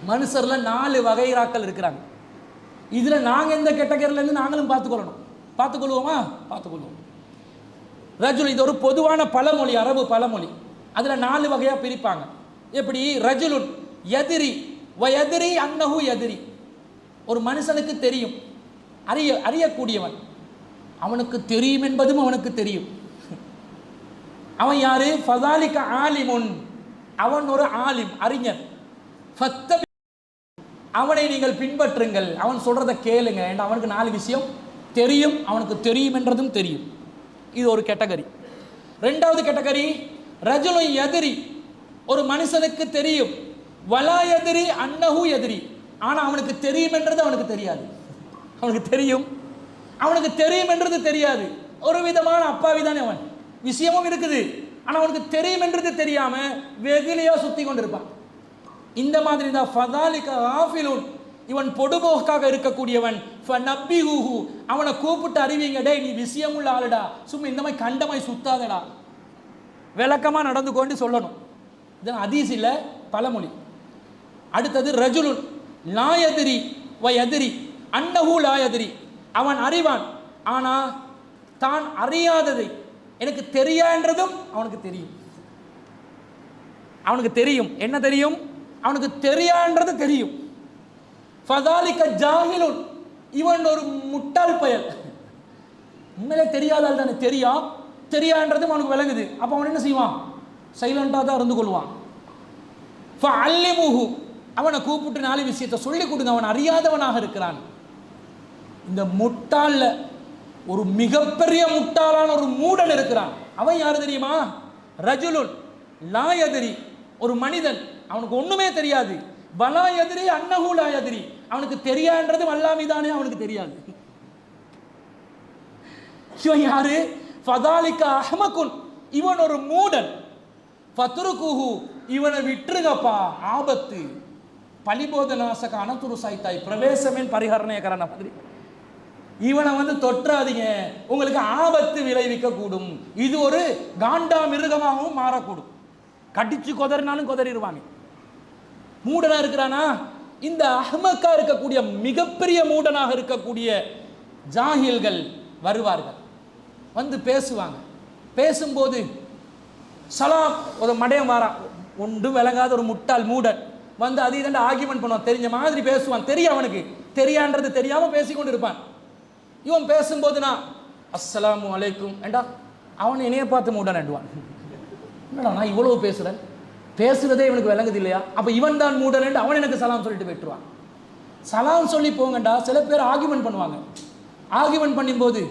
மனுஷர்ல 4 வகைராக்கள் இருக்கிறாங்க. இதுல நாங்க எந்த கேட்டகரியில இருந்து நாங்களும் பார்த்துக்கொள்வோமா? பார்த்துக்கொள்வோம். ரஜுல், இது ஒரு பொதுவான பழமொழி, அரபு பழமொழி. அதுல 4 வகையா பிரிப்பாங்க. எப்படி? ரஜுலுன் யதிரி வயதிரி அன்னஹு யதிரி. ஒரு மனுஷனுக்கு தெரியும், அறியக்கூடியவன், அவனுக்கு தெரியும் என்பதும் அவனுக்கு தெரியும். அவன் யாரு? ஃபதாலிக ஆலிமுன், அவன் ஒரு ஆலிம், அறிஞர். ஃபத்தபி, அவனை நீங்கள் பின்பற்றுங்கள், அவன் சொல்றதை கேளுங்க. அவனுக்கு 4 விஷயம் தெரியும், அவனுக்கு தெரியும் என்றதும் தெரியும். இது ஒரு கேட்டகரி. 2வது கேட்டகரி ரஜுலுன் யதிரி, ஒரு மனுஷனுக்கு தெரியும், வலா யதிரி அன்னஹு யதிரி, ஆனா அவனுக்கு தெரியும் என்றது அவனுக்கு தெரியாது. அவனுக்கு தெரியும், அவனுக்கு தெரியும் என்றது தெரியாது. ஒரு விதமான அப்பாவி தானே அவன். விஷயமும் இருக்குது, ஆனா அவனுக்கு தெரியும் என்றது தெரியாம வெகுளியா சுத்தி கொண்டிருப்பான். இந்த மாதிரி தான் ஃபதாலிக ஆஃபிலுன், இவன் பொடுபோக்காக இருக்கக்கூடியவன். ஃபநப்பிஹுஹு, அவனை கூப்பிட்டு அறிவிங்க, டேய் நீ விஷயமுள்ள ஆளுடா, சும்மா இந்த மாதிரி கண்டமாய் சுத்தாதடா, விளக்கமா நடந்து கொண்டு சொல்லணும். இது ஹதீஸ் இல்ல, பழமொழி. அடுத்தது ரஜுலுன் லா யத்ரி வ யத்ரி அன்னஹு லா யத்ரி, அவன் அறிவான், ஆனா தான் அறியாததை எனக்கு தெரியான்றதும் அவனுக்கு தெரியும். அவனுக்கு தெரியும், என்ன தெரியும்? அவனுக்கு தெரியான்றது தெரியும். ஃபதாலிக ஜாஹிலுன், இவன் ஒரு முட்டாள் பயல். உண்மையிலே தெரியாதால் தானே, தெரியான்றதும் அவனுக்கு விளங்குது. அப்போ அவன் என்ன செய்வான்? சைலண்டாக தான் இருந்து கொள்வான். ஃபஅல்லிமுஹு, அவனை கூப்பிட்டு 4 விஷயத்தை சொல்லி கொடுங்க, அவன் அறியாதவனாக இருக்கிறான். இந்த முட்டாள்ல ஒரு மிகப்பெரிய முட்டாளான ஒரு மூடன் இருக்கிறான். அவன் யாரு தெரியுமா? ரஜுலுன் லா யத்ரி, ஒரு மனிதன், அவனுக்கு ஒண்ணுமே தெரியாது. வலா யத்ரி அன்னஹு லா யத்ரி, அவனுக்கு தெரியான்றது அல்லாஹ்தானே அவனுக்கு தெரியாது. இவன் யாரு? ஃபதாலிக அஹ்மகுன், இவன் ஒரு மூடன். ஃபத்ருகுஹு, இவனை விட்டுருங்கப்பா, ஆபத்து. பலிபோதநாசக அனதுரு சாய்தாய், பிரவேசமேன் பரிஹரணயகரன மாதிரி. இவனை வந்து தொற்றாதீங்க, உங்களுக்கு ஆபத்து விளைவிக்க கூடும். இது ஒரு காண்டா மிருகமாகவும் மாறக்கூடும். கடிச்சு கொதறினாலும் கொதறிடுவாங்க. மூடனா இருக்கிறானா? இந்த அஹ்மக்கா இருக்கக்கூடிய மிகப்பெரிய மூடனாக இருக்கக்கூடிய ஜாஹில்கள் வருவார்கள், வந்து பேசுவாங்க. பேசும்போது சலாம், ஒரு மடையன் வாரான், ஒன்றும் விளங்காத ஒரு முட்டாள் மூடன் வந்து அதை இதண்ட ஆர்கியூமெண்ட் பண்ணுவான், தெரிஞ்ச மாதிரி பேசுவான். தெரியும், அவனுக்கு தெரியான்றது தெரியாம பேசிக்கொண்டு இருப்பான். இவன் பேசும்போது நான் அஸ்ஸலாமு அலைக்கும் ஏண்டா, அவன் என்னைய பார்த்து மூடன் என்றுவான். என்னடா நான் இவ்வளவு பேசுறேன், பேசுறதே இவனுக்கு விளங்குது இல்லையா? அப்ப இவன் தான் மூடன் என்று அவன் எனக்கு சலாம் சொல்லிட்டு போயிட்டுருவான். சலாம் சொல்லி போங்கண்டா. சில பேர் ஆர்கியூமெண்ட் பண்ணுவாங்க. ஆர்கியூமெண்ட் பண்ணும்போது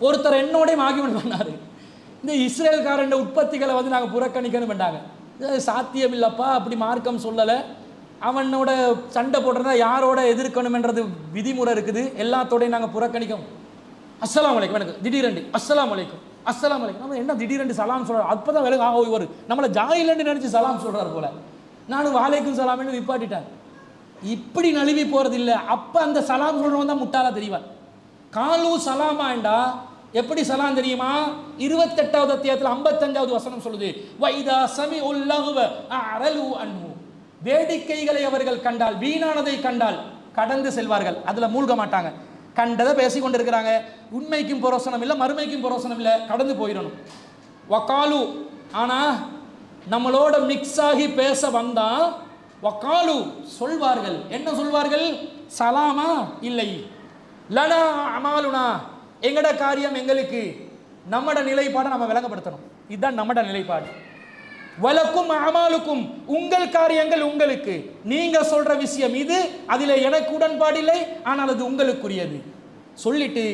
ஒருத்தர் என்னோடையும் ஆர்கியூமெண்ட் பண்ணாரு, இந்த இஸ்ரேல்காரன் உற்பத்திகளை வந்து நாங்கள் புறக்கணிக்கணும் பண்ணாங்க. சாத்தியம் இல்லைப்பா, அப்படி மார்க்கம் சொல்லலை. அவனோட சண்டை போடுறதா யாரோட எதிர்க்கணுமென்றது விதிமுறை இருக்குது, எல்லாத்தோடையும் நாங்கள் புறக்கணிக்கும். அஸ்ஸலாமு அலைக்கும், எனக்கு திடீரெண்டு அஸ்ஸலாமு அலைக்கும் அஸ்ஸலாமு அலைக்கும். நம்ம என்ன திடீரெண்டு சலாம் சொல்கிறார், அப்போ தான் விலகு இவர் நம்மளை ஜாயிலன்னு நினச்சி சலாம் சொல்கிறார் போல. நானும் வாலைக்கும் சலாம்னு நிப்பாட்டிட்டேன். இப்படி நழுவி போகிறது இல்லை. அப்போ அந்த சலாம் சொல்கிறவன் தான் முட்டாளா தெரிவார். காலு சலாமாண்டா எப்படி சலாம் தெரியுமா? 28வது அத்தியாயத்தில் 55வது வசனம் சொல்லுது, வைதா சமிஉல் லஹ்வ அஅரலு அன்ஹு. வேடிக்கைகளை அவர்கள் கண்டால், வீணானதை கண்டால் கடந்து செல்வார்கள், அதில் மூழ்க மாட்டாங்க. கண்டதை பேசி கொண்டு இருக்கிறாங்க, உண்மைக்கும் புரோசனம் இல்லை, மறுமைக்கும் புரோசனம் இல்லை, கடந்து போயிடணும். வக்காலு, ஆனால் நம்மளோட மிக்ஸ் ஆகி பேச வந்தா வக்காலு சொல்வார்கள். என்ன சொல்வார்கள்? சலாமா இல்லை, லனா அமாலுனா, எங்கட காரியம் எங்களுக்கு, நம்மட நிலைப்பாடை நம்ம விளங்கப்படுத்தணும். இதுதான் நம்மட நிலைப்பாடு. வலக்கும் அமாலுக்கும், உங்கள் காரியங்கள் உங்களுக்கு, நீங்க சொல்ற விஷயம் இது, அதில் எனக்கு உடன்பாடு இல்லை, ஆனால் அது உங்களுக்குரியது சொல்லிட்டு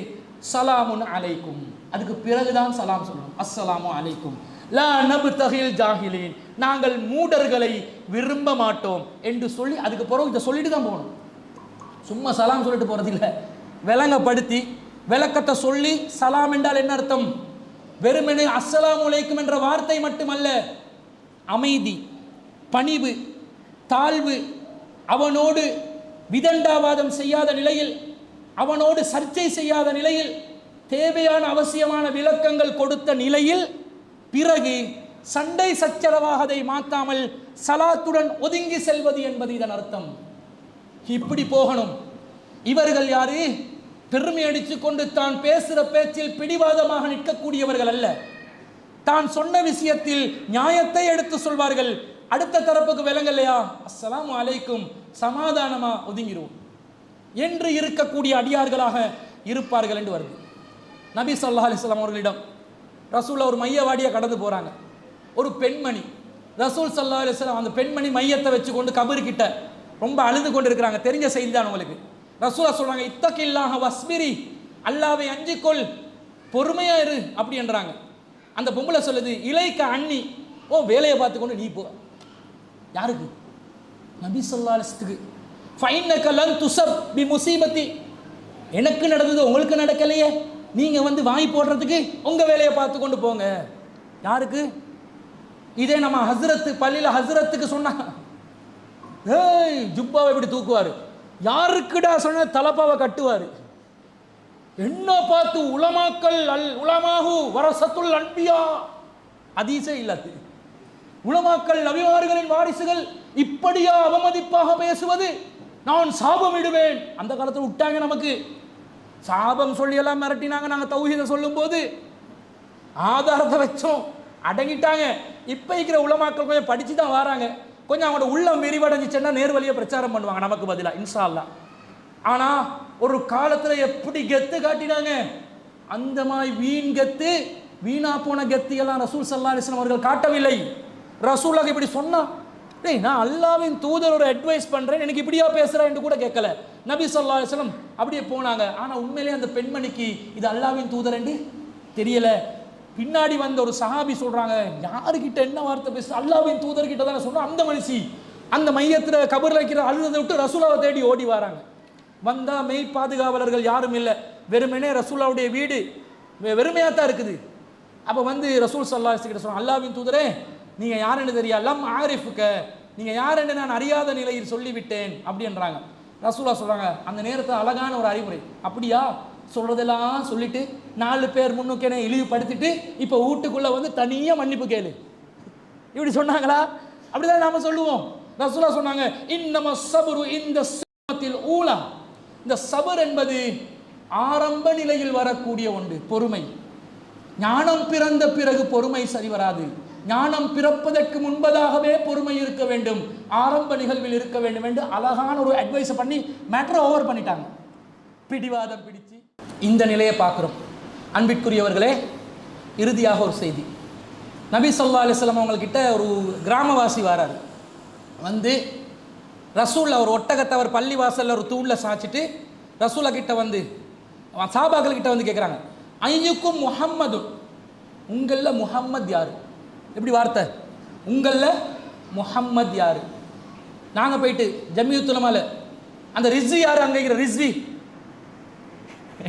சலாமுன் அலைக்கும், அதுக்கு பிறகுதான் சலாம் சொல்லணும். அஸ்ஸலாமு அலைக்கும் லா நப்தகில் ஜாஹிலீன், நாங்கள் மூடர்களை விரும்ப மாட்டோம் என்று சொல்லி அதுக்கு பிறகு இதை சொல்லிட்டு தான் போகணும். சும்மா சலாம் சொல்லிட்டு போறது இல்லை, விளங்கப்படுத்தி விளக்கத்தை சொல்லி. சலாம் என்றால் என்ன அர்த்தம்? வெறுமனே அஸ்ஸலாமு அலைக்கும் என்ற வார்த்தை மட்டுமல்ல, அமைதி, பணிவு, தாழ்வு, அவனோடு விதண்டாவாதம் செய்யாத நிலையில், அவனோடு சர்ச்சை செய்யாத நிலையில், தேவையான அவசியமான விளக்கங்கள் கொடுத்த நிலையில், பிறகு சண்டை சச்சரவாக அதை மாற்றாமல் சலாத்துடன் ஒதுங்கி செல்வது என்பது இதன் அர்த்தம். இப்படி போகணும். இவர்கள் யாரு? பெருமை அடித்துக் கொண்டு தான் பேசுகிற பேச்சில் பிடிவாதமாக நிற்கக்கூடியவர்கள் அல்ல. தான் சொன்ன விஷயத்தில் நியாயத்தை எடுத்து சொல்வார்கள். அடுத்த தரப்புக்கு விளங்கலையா, அஸ்ஸலாமு அலைக்கும், சமாதானமா ஒதுங்கிடுவோம் என்று இருக்கக்கூடிய அடியார்களாக இருப்பார்கள் என்று வருது. நபி ஸல்லல்லாஹு அலைஹி வஸல்லம் அவர்களிடம் ரசூல் ஒரு மையவாடியை கடந்து போறாங்க. ஒரு பெண்மணி, ரசூல் ஸல்லல்லாஹு அலைஹி வஸல்லம் அந்த பெண்மணி மையத்தை வச்சு கொண்டு கபர்கிட்ட ரொம்ப அழுது கொண்டு இருக்கிறாங்க. தெரிஞ்ச செய்தி தான் உங்களுக்கு. ரசூலா சொல்றாங்க, இத்தகில்லாஹ வஸ்பிரி, அல்லாஹ்வை அஞ்சிக்கொள், பொறுமையா இரு அப்படி என்றாங்க. அந்த பொம்பளை சொல்லுது, இலைக்க அண்ணி, ஓ வேலையை பார்த்துக்கொண்டு நீ போ. யாருக்கு? நபி ஸல்லல்லாஹு அலைஹி வஸல்லம். ஃபைன்னக லன் துஸப் பி முஸீபத்தி, எனக்கு நடந்தது உங்களுக்கு நடக்கலையே, நீங்க வந்து வாய் போடுறதுக்கு உங்க வேலையை பார்த்து கொண்டு போங்க. யாருக்கு? இதே நம்ம ஹஸ்ரத்து பள்ளியில் ஹஸ்ரத்துக்கு சொன்னாங்க, ஏய் ஜுப்பாவை இப்படி தூக்குவார். யாருக்குடா சொன்ன தலப்பாவை கட்டுவார். என்ன பார்த்து உலமாக்கள் உலமாஹு வரசத்துல் அன்பியா, ஹதீஸே இல்லாது. உலமாக்கள் நபிமார்களின் வாரிசுகள் இப்படியா அவமதிப்பாக பேசுவது? நான் சாபம் இடுவேன். அந்த காலத்தில் விட்டாங்க, நமக்கு சாபம் சொல்லி எல்லாம் மிரட்டினாங்க. நாங்கள் தௌஹீதை சொல்லும் போது ஆதாரத்தை வச்சோம், அடங்கிட்டாங்க. இப்போ இருக்கிற உலமாக்கள் கொஞ்சம் படிச்சு தான் வராங்க, கொஞ்சம் அவங்களோட உள்ளம் விரிவடைஞ்சிச்சுன்னா நேர்வழியை பிரச்சாரம் பண்ணுவாங்க நமக்கு பதிலாக, இன்ஷா அல்லாஹ். ஆனால் ஒரு காலத்தில் எப்படி கெத்து காட்டினாங்க, அந்த மாதிரி வீண் கெத்து, வீணா போன கெத்து எல்லாம் ரசூல் ஸல்லல்லாஹு அலைஹி வஸல்லம் அவர்கள் காட்டவில்லை. ரசூலுல்லாஹ் இப்படி சொன்னா, டேய் நான் அல்லாஹ்வின் தூதர் ஒரு அட்வைஸ் பண்ணுறேன், எனக்கு இப்படியா பேசுகிறேன் என்று கூட கேட்கல. நபி ஸல்லல்லாஹு அலைஹி வஸல்லம் அப்படியே போனாங்க. ஆனால் உண்மையிலே அந்த பெண்மணிக்கு இது அல்லாஹ்வின் தூதர் என்று தெரியல. பின்னாடி வந்த ஒரு சஹாபி சொல்றாங்க, யாருக்கிட்ட என்ன வார்த்தை பேச, அல்லாஹ்வின் தூதர்கிட்ட தானே சொல்றோம். அந்த மனுஷி அந்த மையத்தில் கபரில் வைக்கிற அழுதை விட்டு ரசூலாவை தேடி ஓடி வராங்க. வந்தா மெய் பாதுகாவலர்கள் யாரும் இல்லை, வெறுமனே ரசூலாவுடைய வீடு வெறுமையாக தான் இருக்குது. அப்போ வந்து ரசூல் ஸல்லல்லாஹு அலைஹி வஸல்லம் கிட்ட சொல்றாங்க, அல்லாஹ்வின் தூதரே நீங்கள் யாருன்னு தெரியா, லம் ஆரிஃபுக்க, நீங்கள் யாருன்னு நான் அறியாத நிலையில் சொல்லிவிட்டேன் அப்படின்றாங்க. ரசூலா சொல்கிறாங்க, அந்த நேரத்தில் அழகான ஒரு அறிவுரை, அப்படியா சொல்கிறதெல்லாம் சொல்லிட்டு 4 பேர் முன்னுக்கே இழிவுபடுத்திட்டு இப்போ வீட்டுக்குள்ளே வந்து தனியாக மன்னிப்பு கேளு, இப்படி சொன்னாங்களா? அப்படிதான் நாம சொல்லுவோம். ரசூலா சொன்னாங்க, இன்னம சபரு இந்த சமத்தில் ஊலா, இந்த சபர் என்பது ஆரம்ப நிலையில் வரக்கூடிய ஒன்று, பொறுமை. ஞானம் பிறந்த பிறகு பொறுமை சரி வராது. ஞானம் பிறப்பதற்கு முன்பதாகவே பொறுமை இருக்க வேண்டும், ஆரம்ப நிகழ்வில் இருக்க வேண்டும் என்று அழகான ஒரு அட்வைஸை பண்ணி மேட்டரை ஓவர் பண்ணிட்டாங்க. பிடிவாதம் பிடிச்சு இந்த நிலையை பார்க்குறோம். அன்பிற்குரியவர்களே, இறுதியாக ஒரு செய்தி. நபி ஸல்லல்லாஹு அலைஹி வஸல்லம் அவங்கக்கிட்ட ஒரு கிராமவாசி வராரு. வந்து ரசூல் ஒரு ஒட்டகத்தை அவர் பள்ளி வாசலில் ஒரு தூணில் சாய்ச்சிட்டு ரசூலா கிட்ட வந்து சாபாக்கள் கிட்ட வந்து கேட்குறாங்க, ஐயுக்கும் முஹம்மது, உங்களில் முஹம்மத் யார்? எப்படி வார்த்தை? உங்களில் முஹம்மத் யார்? நாங்கள் போயிட்டு ஜமியத்துலமால அந்த ரிஸ்வி யார் அங்கே இருக்கிற ரிஸ்வி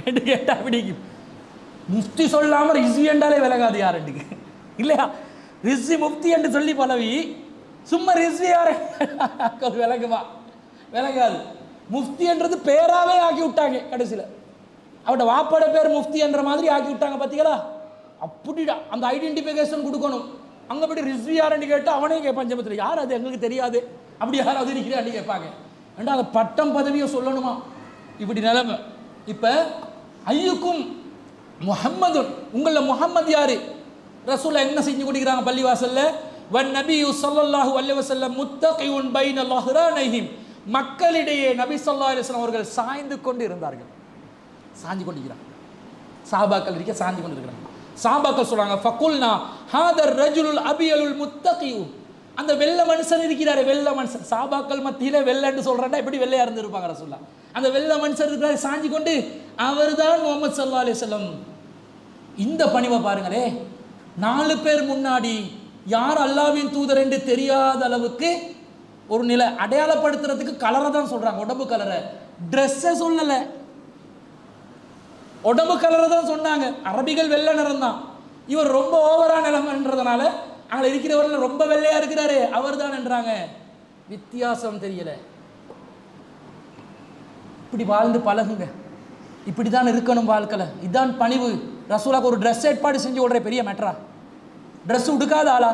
என்று கேட்டால் பிடிக்கும். முஃப்தி சொல்லாமல் ரிஸ்வி என்றாலே விளங்காது யாருண்டுக்கு இல்லையா? ரிஸ்வி முஃப்தி என்று சொல்லி பழவி சும்மா ரிஸ்வி யார் விளங்குமா? விளங்காது. முஃப்தி என்றது பேராகவே ஆக்கி விட்டாங்க. கடைசியில் அவட வாப்போட பேர் முஃப்தி என்ற மாதிரி ஆக்கி விட்டாங்க. பார்த்தீங்களா? அப்படிடா அந்த ஐடென்டிஃபிகேஷன் கொடுக்கணும். அங்கே போய்ட்டு ரிஸ்வி யாருன்னு கேட்டால் அவனே கேட்பான் ஜமத்தில், யார் அது எங்களுக்கு தெரியாது, அப்படி யாராவது இருக்கிறான்னு கேட்பாங்க. ஏண்டா அந்த பட்டம் பதவியை சொல்லணுமா? இப்படி நிலைமை. இப்போ ஐயுக்கும் முஹம்மது, உங்களில் முஹம்மது யாரு? ரசூலை என்ன செஞ்சு கொடுக்குறாங்க பள்ளிவாசல்ல? வன் நபியு ஸல்லல்லாஹு அலைஹி வஸல்லம் முத்தகியுன் பைன லஹ்ரானைஹிம், மக்களிடையே நபி ஸல்லல்லாஹு அலைஹி வஸல்லம் அவர்கள் சாய்ந்து கொண்டு இருந்தார்கள். சாஞ்சு கொண்டிருக்கிறாங்க. சஹாபாக்கள் இருக்க சாஞ்சு கொண்டு இருக்கிறாங்க. சஹாபாக்கள் சொல்றாங்க, ஃபகுல்னா ஹாதர் ரஜுலுல் அபியலுல் முத்தகியு, அந்த வெள்ளை மனுஷன் இருக்கிறாரு, வெள்ளை மனுஷன். சஹாபாக்கள் மத்தியில வெள்ளைன்னு சொல்றேன்டா எப்படி வெள்ளையா இருந்திருப்பாங்க ரசூலுல்லாஹ். அந்த வெள்ளை மனுஷன் இருக்கிறாரு சாஞ்சு கொண்டு, அவர்தான் முஹம்மது ஸல்லல்லாஹு அலைஹி வஸல்லம். இந்த பணிவை பாருங்களே, 4 பேர் முன்னாடி யார் அல்லாஹ்வின் தூதர் என்று தெரியாத அளவுக்கு ஒரு நிலை அடையாளப்படுத்துறதுக்கு கலரை தான் சொல்றாங்க, உடம்பு கலரை, ட்ரெஸ்ஸை சொல்லல, உடம்பு கலரை தான் சொன்னாங்க. அரபிகள் வெள்ளை நிறம் தான், இவர் ரொம்ப ஓவரா நிலம்ன்றதுனால அங்கே இருக்கிறவர்கள் ரொம்ப வெள்ளையா இருக்கிறாரு அவர் தான் என்றாங்க. வித்தியாசம் தெரியல. இப்படி வாழ்ந்து பழகுங்க, இப்படி தான் இருக்கணும் வாழ்க்கையில். இதுதான் பணிவு. ரசூலாக்கு ஒரு ட்ரெஸ் ஏற்பாடு செஞ்சு விடுற பெரிய மேட்டரா? ட்ரெஸ் உடுக்காத ஆளா?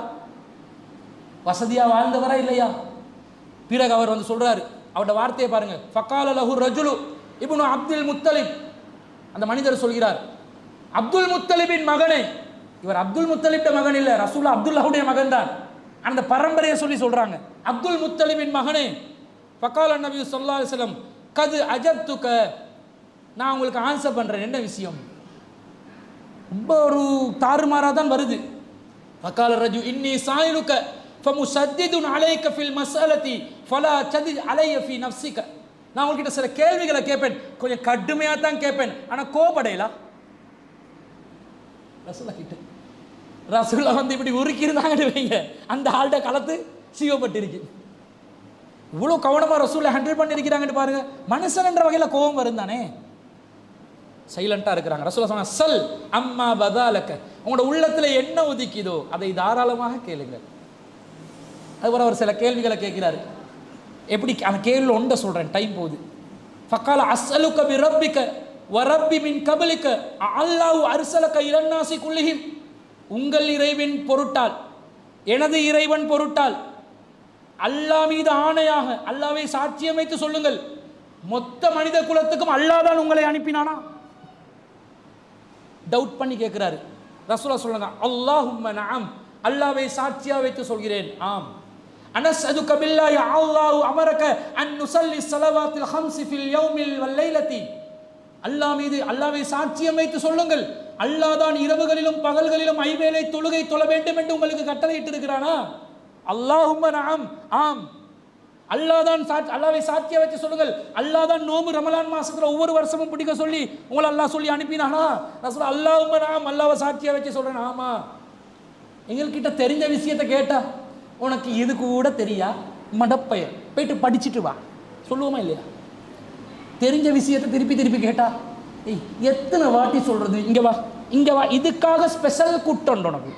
வசதியாக வாழ்ந்தவரா இல்லையா? பிறகு அவர் வந்து சொல்றாரு, அவருடைய வார்த்தையை பாருங்க. ஃபகால லஹு ரஜுலு இப்னு அப்துல் முத்தலிப், அந்த மனிதர் சொல்கிறார், அப்துல் முத்தலிபின் மகனே. இவர் அப்துல் முத்தலிப்ட மகன் இல்லை, ரசூலுல்லாஹ் அப்துல்லாஹுடைய மகன் தான். அந்த பரம்பரையை சொல்லி சொல்றாங்க, அப்துல் முத்தலிபின் மகனே. ஃபகால நபி ஸல்லல்லாஹு அலைஹி வஸல்லம் கது அஜப்துக, நான் உங்களுக்கு ஆன்சர் பண்றேன், என்ன விஷயம்? ரொம்ப ஒரு தாறுமாறாக தான் வருது. ஃபகால ரஜு இன்னி சாயிலுக ஃபமுஸத்திதுன் அலைக ஃபில் மஸ்அலதி ஃபலா தஜித் அலைய ஃபி நஃப்ஸிக, நான் உங்ககிட்ட சில கேள்விகளை கேட்பேன், கொஞ்சம் கடுமையாக தான் கேட்பேன், ஆனால் கோபடையலாம். ரசூலுல்லாஹ் கிட்ட ரசூலுல்லாஹ் வந்து இப்படி உருக்கி இருந்தாங்கன்னு வைங்க, அந்த ஆள்கிட்ட களத்து சிவப்பட்டிருக்கு. இவ்வளோ கவனமாக ரசூலுல்லாஹ் ஹேண்டில் பண்ணியிருக்கிறாங்கன்னு பாருங்க. மனுஷன் என்ற வகையில் கோபம் வரும் தானே, சைலண்டாக இருக்கிறாங்க. ரசூலுல்லாஹ் சொன்னாங்க, சல் அம்மா பதாலக்க, உங்களோட உள்ளத்தில் என்ன ஒதுக்கிதோ அதை தாராளமாக கேளுங்க. அதுபோல் அவர் சில கேள்விகளை கேட்கிறாரு. எப்படி அந்த கேள்வி ஒன்றை சொல்கிறேன், டைம் போகுது. ஃபக்கால அஸ்அலுக பி ரப்பிக வ ரப்பி மின் கபலிக அல்லாஹு அர்ஸலக இலன்னாசி குல்லிஹிம், உங்கள் இறைவன் பொருட்டால், எனது இறைவன் பொருட்டால், அல்லாஹ் மீது ஆணையாக, அல்லாஹ்வை சாட்சியம் வைத்து சொல்லுங்கள், மொத்த மனித குலத்துக்கும் அல்லாஹ் தான் உங்களை அனுப்பினானா? டவுட் பண்ணி கேட்கிறாரு. ரசூலுல்லாஹ் சொல்றாங்க, அல்லாஹும்ம நஅம், அல்லாஹ்வை சாட்சியா வைத்து சொல்கிறேன், ஆம். அனஸ்அதுக பில்லாஹி அல்லாஹு அமரக அன் நுஸல்லி ஸலவாத்தில் ஹம்ஸி ஃபில் யௌமில் வல் லைலதி, அல்லாஹ் மீது, அல்லாஹ்வை சாட்சியம் வைத்து சொல்லுங்கள், அல்லாஹ் தான் இரவுகளிலும் பகல்களிலும் 5 வேளை தொழுகை தொழ வேண்டும் என்று உங்களுக்கு கட்டளையிட்டு இருக்கிறானா? அல்லாஹும்ம நஅம், ஆம். அல்லாஹ் தான் அல்லாஹ்வை சாட்சியா வச்சு சொல்லுங்கள், அல்லாஹ் தான் நோம்பு ரமலான் மாசத்துல ஒவ்வொரு வருஷமும் பிடிக்க சொல்லி உங்களை அல்லாஹ் சொல்லி அனுப்பினானா? ரசூல் அல்லாஹும்ம நஅம், அல்லாஹ்வை சாட்சியா வச்சு சொல்றேன், ஆமா. எங்கள்கிட்ட தெரிஞ்ச விஷயத்தை கேட்டா, உனக்கு இது கூட தெரியா மடப்பெயர், போயிட்டு படிச்சுட்டு வா சொல்லுவோமா இல்லையா? தெரிஞ்ச விஷயத்தை திருப்பி திருப்பி கேட்டா, எத்தனை வாட்டி சொல்றது, இங்க வா இங்க வா, இதுக்காக ஸ்பெஷல் கூட்டம் உனக்கு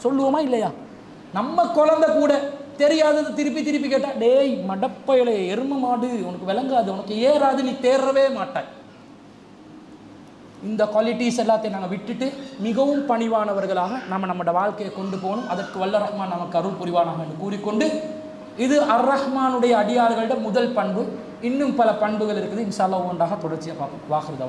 சொல்லுவோமா இல்லையா? நம்ம குழந்தை கூட தெரியாதது திருப்பி திருப்பி கேட்டா, டேய் மடப்பயலே எரும மாடு, உனக்கு விளங்காது, உனக்கு ஏறாது, நீ தேறவே மாட்டாய். இந்த குவாலிட்டிஸ் எல்லாத்தையும் நாங்கள் விட்டுட்டு மிகவும் பணிவானவர்களாக நம்மளோட வாழ்க்கையை கொண்டு போகணும். அதற்கு வல்ல ரஹ்மான் நமக்கு அருள் புரிவானாக என்று கூறிக்கொண்டு, இது அர் ரஹ்மானுடைய அடியார்களிட முதல் பண்பு. இன்னும் பல பண்புகள் இருக்குது, இன்ஷா அல்லாஹ் ஒன்றாக தொடர்ச்சியாக பார்ப்போம். வாஹிர் தவானா.